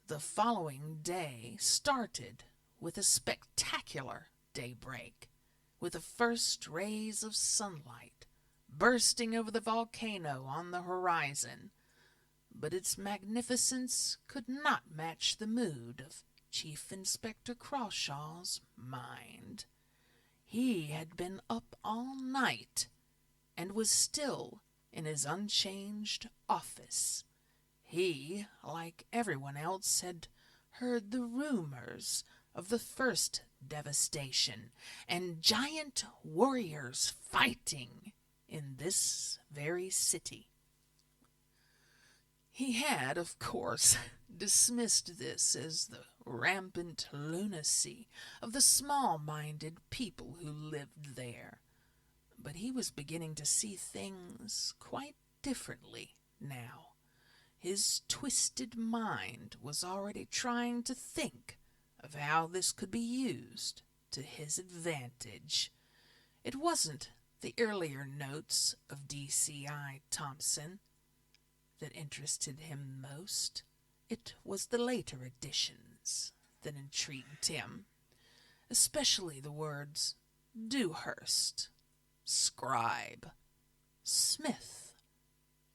The following day started with a spectacular daybreak, with the first rays of sunlight bursting over the volcano on the horizon, but its magnificence could not match the mood of Chief Inspector Crawshaw's mind. He had been up all night and was still in his unchanged office. He, like everyone else, had heard the rumors of the first devastation and giant warriors fighting in this very city. He had, of course, dismissed this as the rampant lunacy of the small-minded people who lived there, but he was beginning to see things quite differently now. His twisted mind was already trying to think of how this could be used to his advantage. It wasn't the earlier notes of DCI Thompson that interested him most. It was the later additions that intrigued him, especially the words Dewhurst, Scribe, Smith,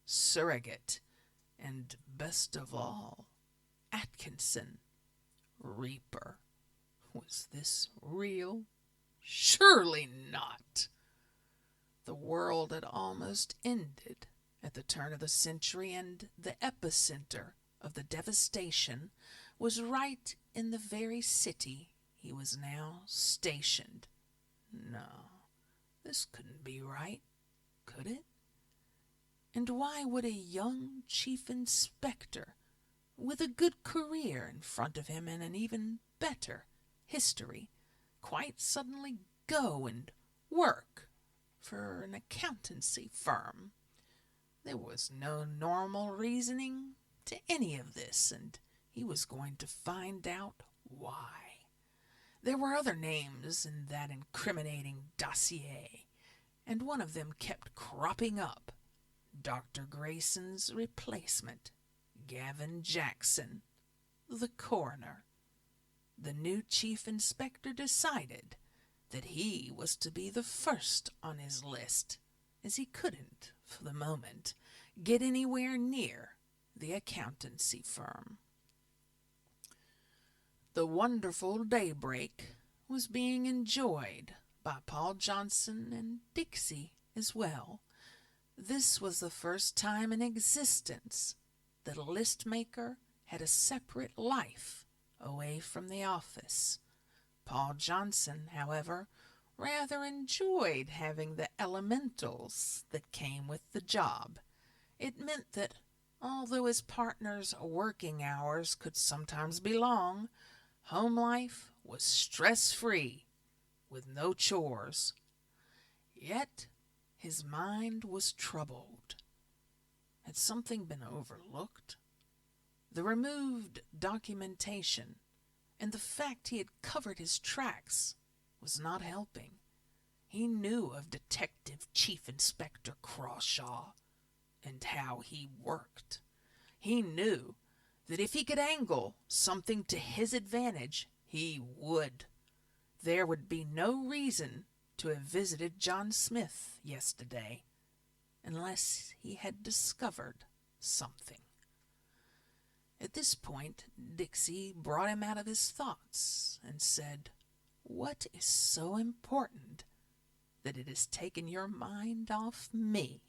Surrogate, and best of all, Atkinson, Reaper. Was this real? Surely not. The world had almost ended at the turn of the century, and the epicenter of the devastation was right in the very city he was now stationed. No, this couldn't be right, could it? And why would a young chief inspector, with a good career in front of him and an even better history, quite suddenly go and work for an accountancy firm? There was no normal reasoning to any of this, and he was going to find out why. There were other names in that incriminating dossier, and one of them kept cropping up. Dr. Grayson's replacement, Gavin Jackson, the coroner. The new chief inspector decided that he was to be the first on his list, as he couldn't, for the moment, get anywhere near the accountancy firm. The wonderful daybreak was being enjoyed by Paul Johnson and Dixie as well, This was the first time in existence that a list maker had a separate life away from the office. Paul Johnson, however, rather enjoyed having the elementals that came with the job. It meant that, although his partner's working hours could sometimes be long, home life was stress-free, with no chores. Yet his mind was troubled. Had something been overlooked? The removed documentation and the fact he had covered his tracks was not helping. He knew of Detective Chief Inspector Crawshaw and how he worked. He knew that if he could angle something to his advantage, he would. There would be no reason to have visited John Smith yesterday unless he had discovered something. At this point, Dixie brought him out of his thoughts and said, "What is so important that it has taken your mind off me?"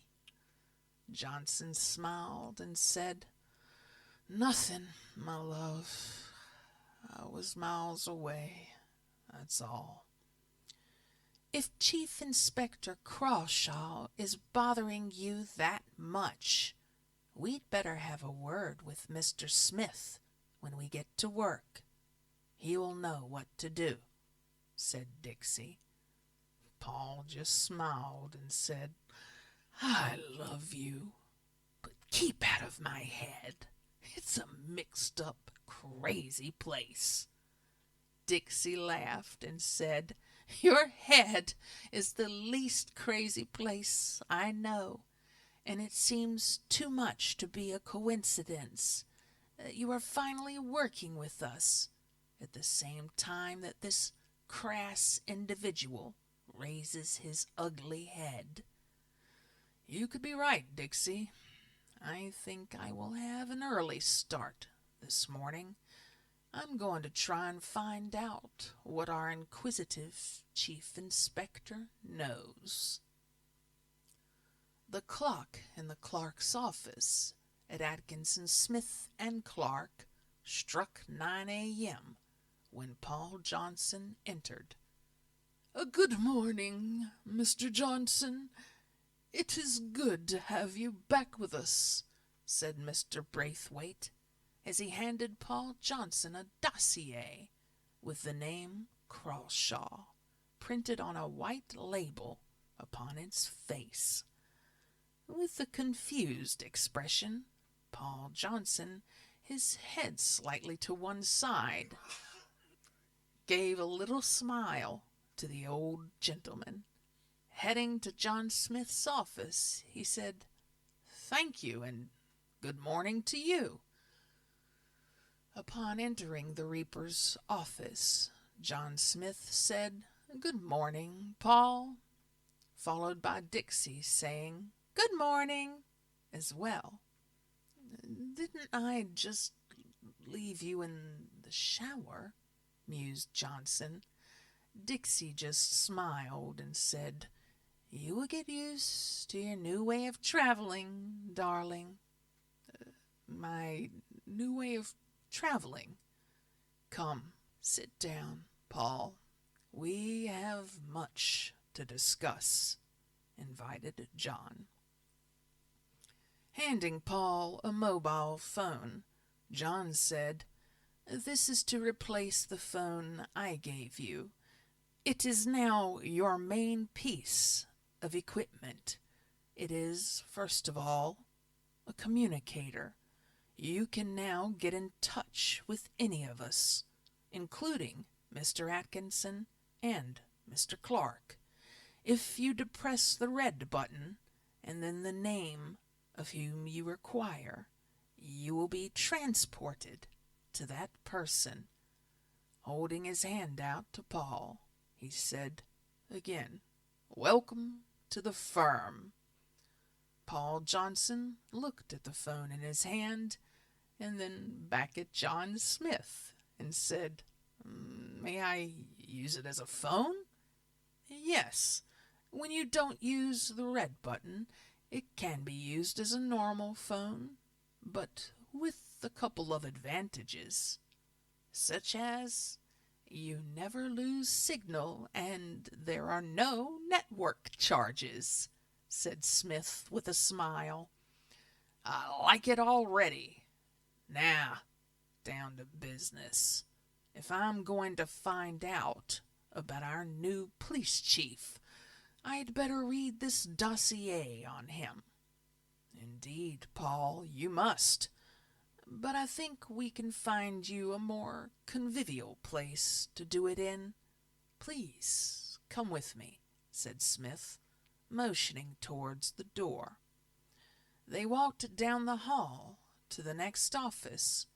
Johnson smiled and said, "Nothing, my love. I was miles away, that's all." "If Chief Inspector Crawshaw is bothering you that much, we'd better have a word with Mr. Smith when we get to work. He will know what to do," said Dixie. Paul just smiled and said, "I love you, but keep out of my head. It's a mixed-up, crazy place." Dixie laughed and said, "Your head is the least crazy place I know, and it seems too much to be a coincidence. You are finally working with us at the same time that this crass individual raises his ugly head." "You could be right, Dixie. I think I will have an early start this morning. I'm going to try and find out what our inquisitive chief inspector knows." The clock in the Clarke's office at Atkinson, Smith and Clarke struck 9 a.m. when Paul Johnson entered. "Good morning, Mr. Johnson. It is good to have you back with us," said Mr. Braithwaite, as he handed Paul Johnson a dossier with the name Crawshaw printed on a white label upon its face. With a confused expression, Paul Johnson, his head slightly to one side, gave a little smile to the old gentleman. Heading to John Smith's office, he said, "Thank you, and good morning to you." Upon entering the reaper's office, John Smith said, "Good morning, Paul," followed by Dixie saying, "Good morning," as well. "Didn't I just leave you in the shower?" mused Johnson. Dixie just smiled and said, "You will get used to your new way of traveling, darling." "My new way of traveling?" "Come, sit down, Paul. We have much to discuss," invited John. Handing Paul a mobile phone, John said, "This is to replace the phone I gave you. It is now your main piece of equipment. It is, first of all, a communicator. You can now get in touch with any of us, including Mr. Atkinson and Mr. Clarke. If you depress the red button and then the name of whom you require, you will be transported to that person." Holding his hand out to Paul, he said again, "Welcome to the firm." Paul Johnson looked at the phone in his hand and then back at John Smith and said, "May I use it as a phone?" "Yes, when you don't use the red button. It can be used as a normal phone, but with a couple of advantages, such as you never lose signal and there are no network charges, said Smith with a smile. I like it already. Now, down to business. If I'm going to find out about our new police chief, I'd better read this dossier on him. Indeed, Paul, you must. But I think we can find you a more convivial place to do it in. Please, come with me, said Smith, motioning towards the door. They walked down the hall to the next office.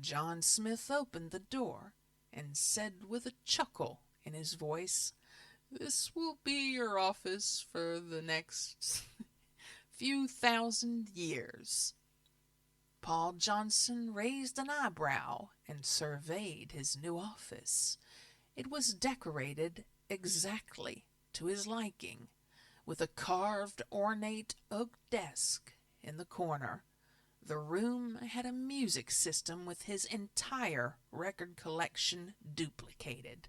John Smith opened the door and said with a chuckle in his voice, "This will be your office for the next few thousand years." Paul Johnson raised an eyebrow and surveyed his new office. It was decorated exactly to his liking, with a carved ornate oak desk in the corner. The room had a music system with his entire record collection duplicated.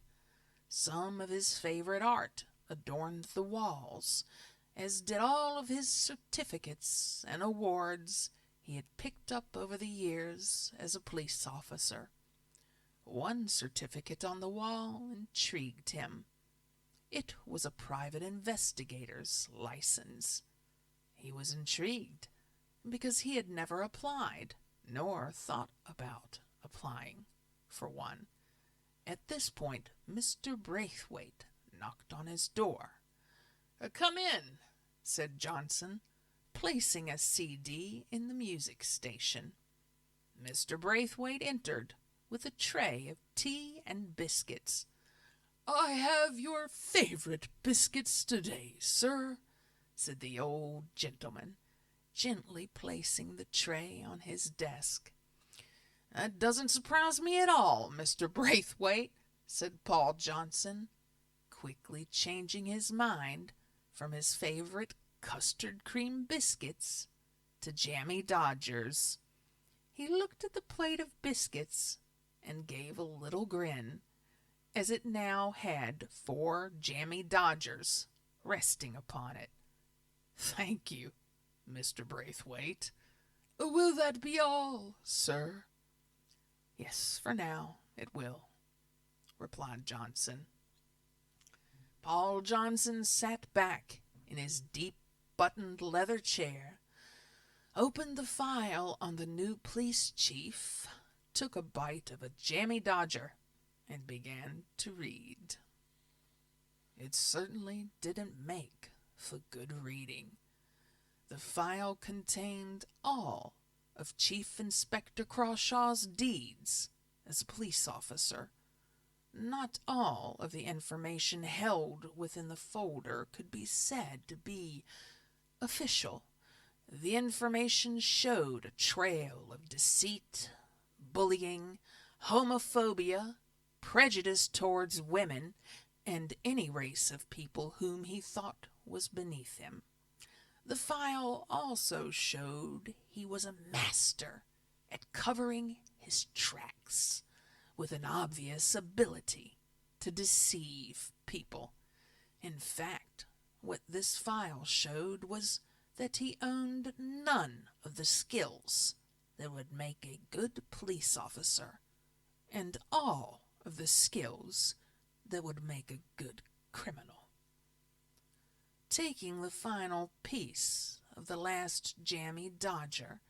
Some of his favorite art adorned the walls, as did all of his certificates and awards he had picked up over the years as a police officer. One certificate on the wall intrigued him. It was a private investigator's license. He was intrigued because he had never applied, nor thought about applying for one. At this point, Mr. Braithwaite knocked on his door. "Come in," said Johnson, placing a CD in the music station. Mr. Braithwaite entered with a tray of tea and biscuits. "I have your favorite biscuits today, sir," said the old gentleman, gently placing the tray on his desk. "That doesn't surprise me at all, Mr. Braithwaite," said Paul Johnson, quickly changing his mind from his favorite custard cream biscuits to jammy Dodgers. He looked at the plate of biscuits and gave a little grin, as it now had 4 jammy Dodgers resting upon it. "Thank you, Mr. Braithwaite. Will that be all, sir?" "Yes, for now it will," replied Johnson. Paul Johnson sat back in his deep-buttoned leather chair, opened the file on the new police chief, took a bite of a jammy Dodger, and began to read. It certainly didn't make for good reading. The file contained all of Chief Inspector Crawshaw's deeds as a police officer. Not all of the information held within the folder could be said to be official. The information showed a trail of deceit, bullying, homophobia, prejudice towards women, and any race of people whom he thought was beneath him. The file also showed he was a master at covering his tracks, with an obvious ability to deceive people. In fact, what this file showed was that he owned none of the skills that would make a good police officer, and all of the skills that would make a good criminal. Taking the final piece of the last jammy Dodger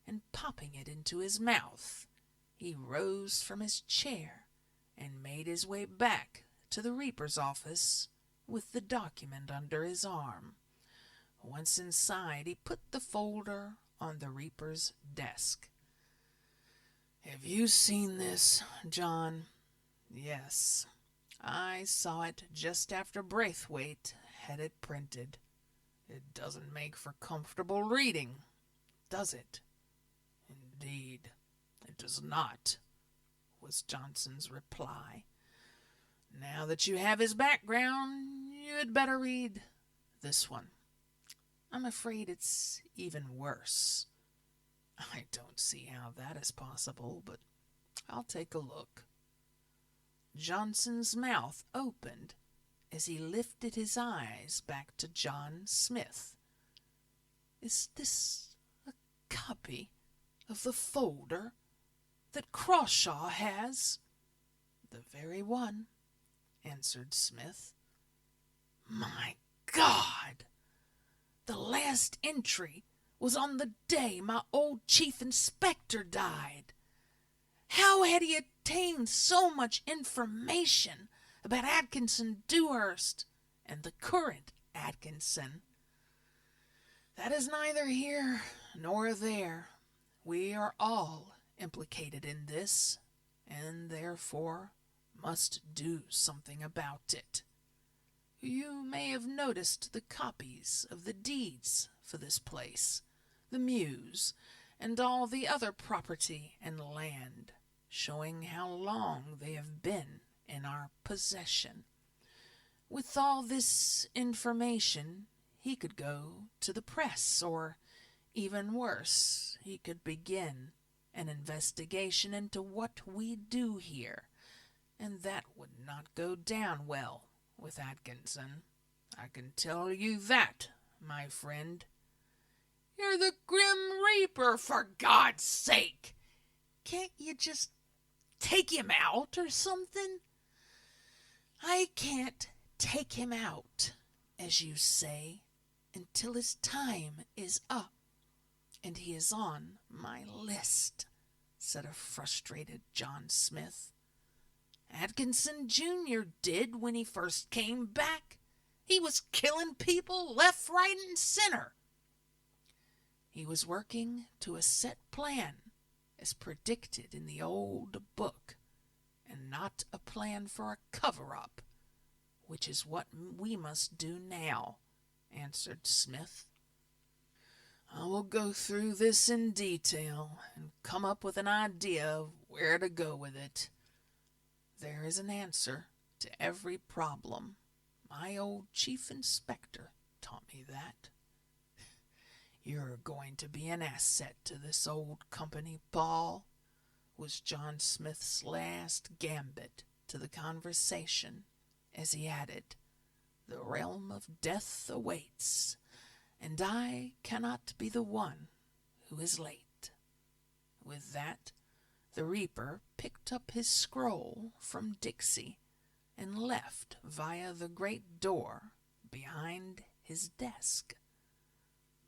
and popping it into his mouth, he rose from his chair and made his way back to the Reaper's office with the document under his arm. Once inside, he put the folder on the Reaper's desk. "Have you seen this, John?" "Yes. I saw it just after Braithwaite had it printed. It doesn't make for comfortable reading, does it?" "Indeed, it does not," was Johnson's reply. "Now that you have his background, you had better read this one. I'm afraid it's even worse. I don't see how that is possible, but I'll take a look. Johnson's mouth opened as he lifted his eyes back to John Smith. Is this a copy of the folder that Crawshaw has? The very one, answered Smith. My God! The last entry was on the day my old chief inspector died. How had he obtained so much information about Atkinson Dewhurst and the current Atkinson? That is neither here nor there. We are all implicated in this, and therefore must do something about it. You may have noticed the copies of the deeds for this place, the mews, and all the other property and land, showing how long they have been in our possession. With all this information, he could go to the press, or, even worse, he could begin an investigation into what we do here, and that would not go down well with Atkinson. I can tell you that, my friend. You're the Grim Reaper, for God's sake! Can't you just take him out or something? I can't take him out, as you say, until his time is up, and he is on my list, said a frustrated John Smith. Atkinson Jr. did when he first came back. He was killing people left, right, and center. He was working to a set plan, as predicted in the old book, and not a plan for a cover-up, which is what we must do now, answered Smith. I will go through this in detail and come up with an idea of where to go with it. There is an answer to every problem. My old chief inspector taught me that. You're going to be an asset to this old company, Paul, was John Smith's last gambit to the conversation, as he added, The realm of death awaits, and I cannot be the one who is late. With that, the Reaper picked up his scroll from Dixie and left via the great door behind his desk.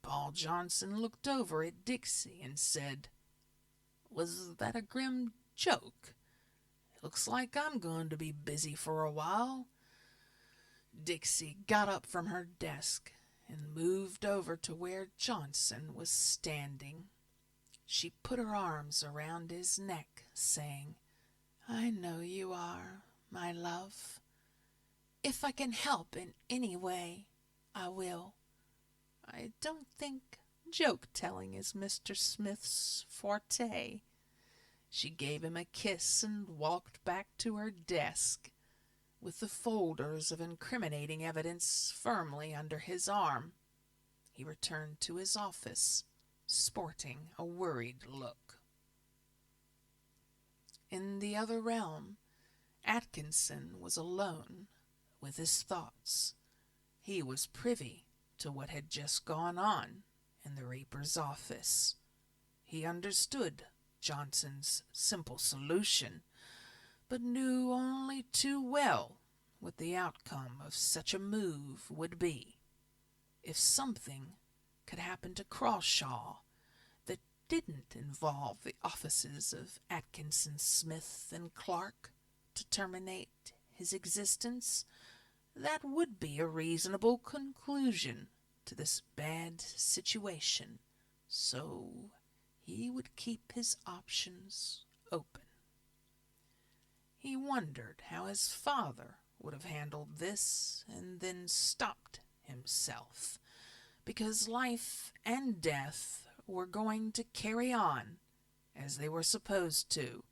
Paul Johnson looked over at Dixie and said, Was that a grim joke? It looks like I'm going to be busy for a while. Dixie got up from her desk and moved over to where Johnson was standing. She put her arms around his neck, saying, I know you are, my love. If I can help in any way, I will. I don't think joke-telling is Mr. Smith's forte. She gave him a kiss and walked back to her desk, with the folders of incriminating evidence firmly under his arm. He returned to his office, sporting a worried look. In the other realm, Atkinson was alone with his thoughts. He was privy to what had just gone on in the Reaper's office. He understood Johnson's simple solution, but knew only too well what the outcome of such a move would be. If something could happen to Crawshaw that didn't involve the offices of Atkinson, Smith, and Clarke to terminate his existence, that would be a reasonable conclusion to this bad situation, so he would keep his options open. He wondered how his father would have handled this, and then stopped himself, because life and death were going to carry on as they were supposed to,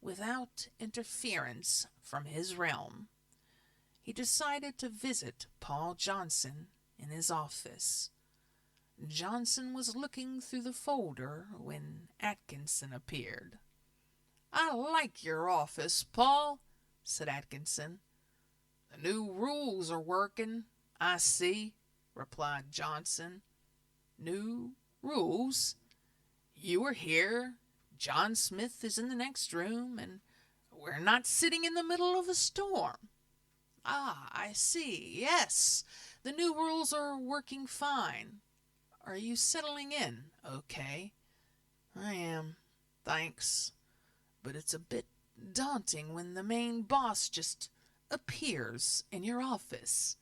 without interference from his realm. He decided to visit Paul Johnson in his office. Johnson was looking through the folder when Atkinson appeared. "I like your office, Paul," said Atkinson. "The new rules are working, I see," replied Johnson. "New rules? You were here, John Smith is in the next room, and we're not sitting in the middle of a storm. Ah, I see. Yes, the new rules are working fine. Are you settling in okay?" "I am, thanks. But it's a bit daunting when the main boss just appears in your office."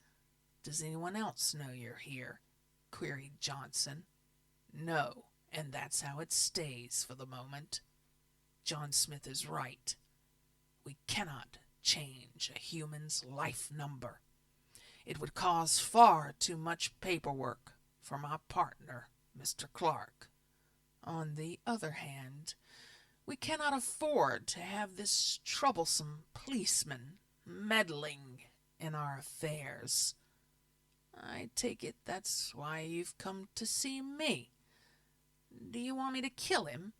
"Does anyone else know you're here?" queried Johnson. "No, and that's how it stays for the moment. John Smith is right. We cannot change a human's life number. It would cause far too much paperwork for my partner, Mr. Clarke. On the other hand, we cannot afford to have this troublesome policeman meddling in our affairs. I take it that's why you've come to see me. Do you want me to kill him?"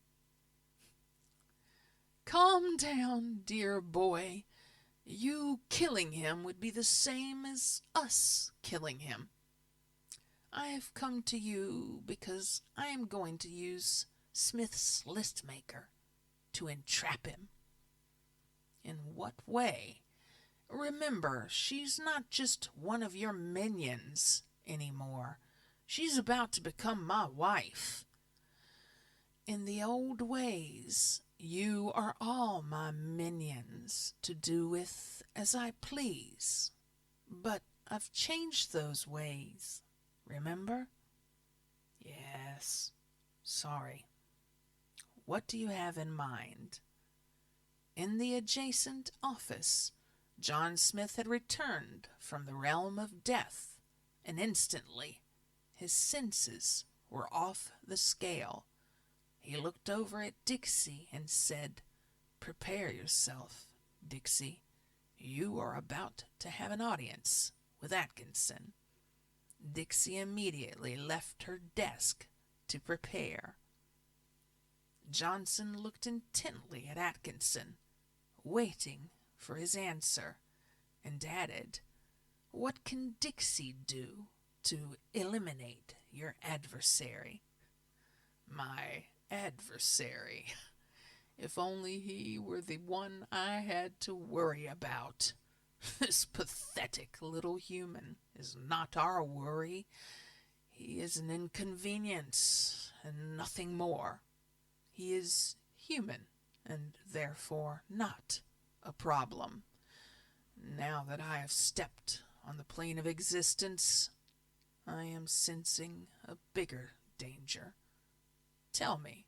"Calm down, dear boy. You killing him would be the same as us killing him. I have come to you because I am going to use Smith's list maker to entrap him." "In what way?" "Remember, she's not just one of your minions anymore. She's about to become my wife. In the old ways, you are all my minions to do with as I please. But I've changed those ways, remember?" "Yes, sorry. What do you have in mind?" In the adjacent office, John Smith had returned from the realm of death, and instantly his senses were off the scale. He looked over at Dixie and said, "Prepare yourself, Dixie. You are about to have an audience with Atkinson." Dixie immediately left her desk to prepare. Johnson looked intently at Atkinson, waiting for his answer, and added, "What can Dixie do to eliminate your adversary?" "My adversary? If only he were the one I had to worry about. This pathetic little human is not our worry. He is an inconvenience and nothing more. He is human and therefore not a problem. Now that I have stepped on the plane of existence, I am sensing a bigger danger. Tell me,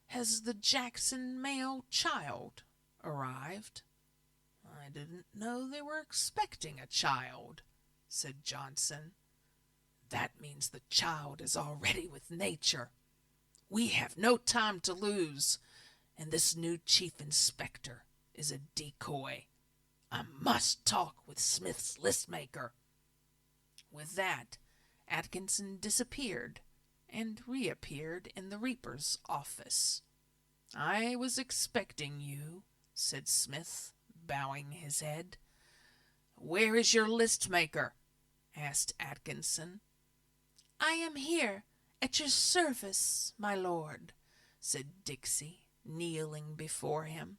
has the Jackson male child arrived?" "I didn't know they were expecting a child," said Johnson. "That means the child is already with nature. We have no time to lose, and this new chief inspector is a decoy. I must talk with Smith's listmaker." With that, Atkinson disappeared and reappeared in the Reaper's office. "I was expecting you," said Smith, bowing his head. "Where is your list-maker?" asked Atkinson. "I am here, at your service, my lord," said Dixie, kneeling before him.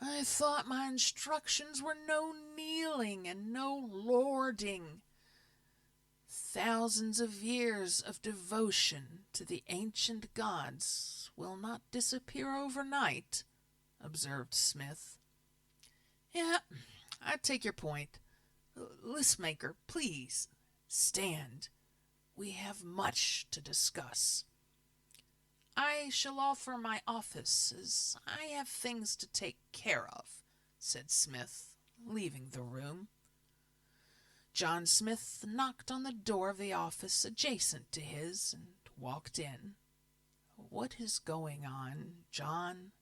"I thought my instructions were no kneeling and no lording." "Thousands of years of devotion to the ancient gods will not disappear overnight," observed Smith. "Yeah, I take your point. Listmaker, please, stand. We have much to discuss." "I shall offer my office, as I have things to take care of," said Smith, leaving the room. John Smith knocked on the door of the office adjacent to his and walked in. "What is going on, John?"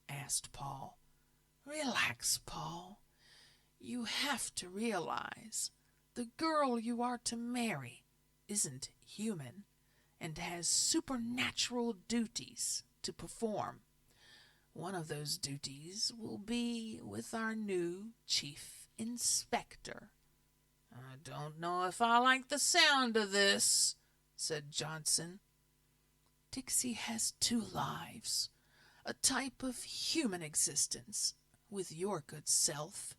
asked Paul. "Relax, Paul. You have to realize the girl you are to marry isn't human. and has supernatural duties to perform. One of those duties will be with our new chief inspector. I don't know if I like the sound of this, said Johnson. Dixie has two lives, a type of human existence with your good self,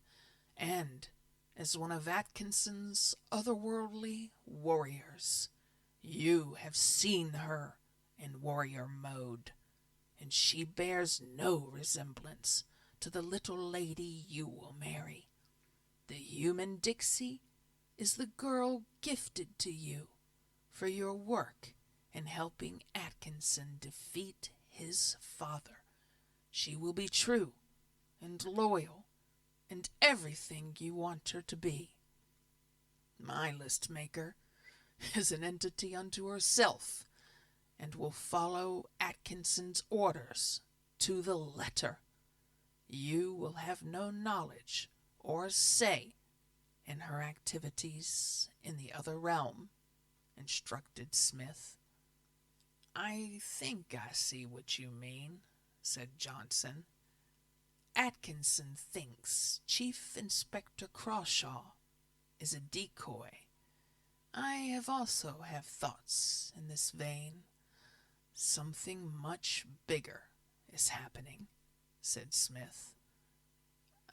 and as one of Atkinson's otherworldly warriors. You have seen her in warrior mode, and she bears no resemblance to the little lady you will marry. The human Dixie is the girl gifted to you for your work in helping Atkinson defeat his father. She will be true and loyal and everything you want her to be. My list maker is an entity unto herself and will follow Atkinson's orders to the letter. You will have no knowledge or say in her activities in the other realm, instructed Smith. I think I see what you mean, said Johnson. Atkinson thinks Chief Inspector Crawshaw is a decoy. I have also thoughts in this vein. Something much bigger is happening, said Smith.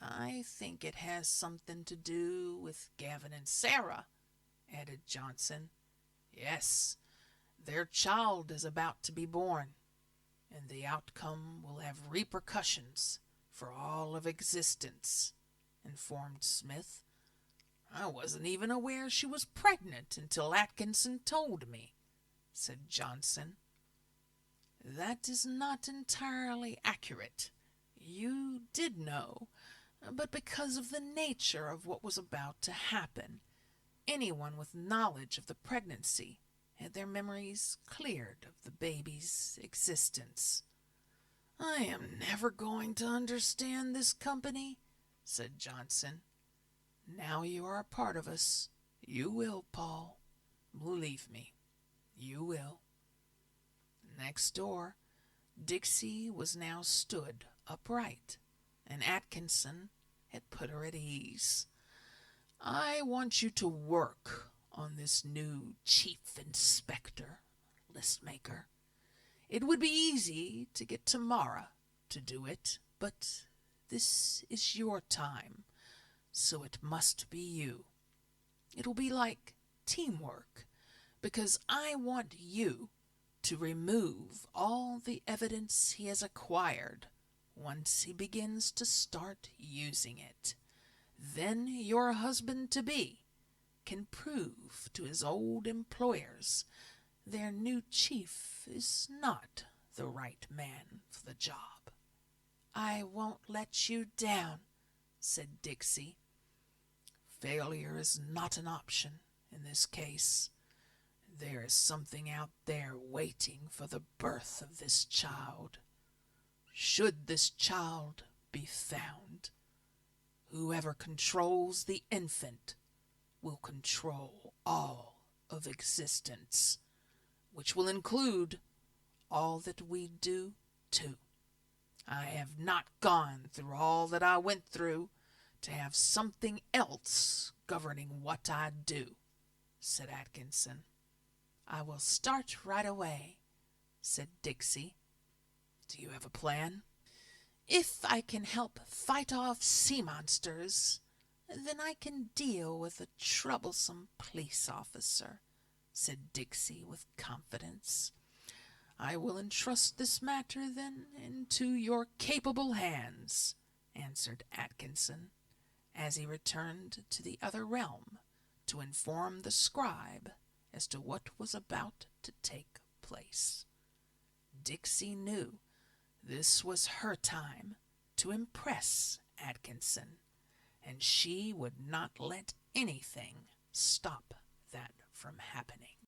I think it has something to do with Gavin and Sarah, added Johnson. Yes, their child is about to be born, and the outcome will have repercussions for all of existence, informed Smith. I wasn't even aware she was pregnant until Atkinson told me, said Johnson. That is not entirely accurate. You did know, but because of the nature of what was about to happen, anyone with knowledge of the pregnancy had their memories cleared of the baby's existence. I am never going to understand this company, said Johnson. Now you are a part of us. You will, Paul. Believe me, you will. Next door, Dixie was now stood upright, and Atkinson had put her at ease. I want you to work on this new chief inspector, list maker. It would be easy to get Tamara to do it, but this is your time, so it must be you. It'll be like teamwork, because I want you to remove all the evidence he has acquired once he begins to start using it. Then your husband-to-be can prove to his old employers their new chief is not the right man for the job. I won't let you down, said Dixie. Failure is not an option in this case. There is something out there waiting for the birth of this child. Should this child be found, whoever controls the infant will control all of existence, which will include all that we do too. I have not gone through all that I went through to have something else governing what I do, said Atkinson. I will start right away, said Dixie. Do you have a plan? If I can help fight off sea monsters, then I can deal with a troublesome police officer, said Dixie with confidence. I will entrust this matter, then, into your capable hands, answered Atkinson, as he returned to the other realm to inform the scribe as to what was about to take place. Dixie knew this was her time to impress Atkinson, and she would not let anything stop that from happening.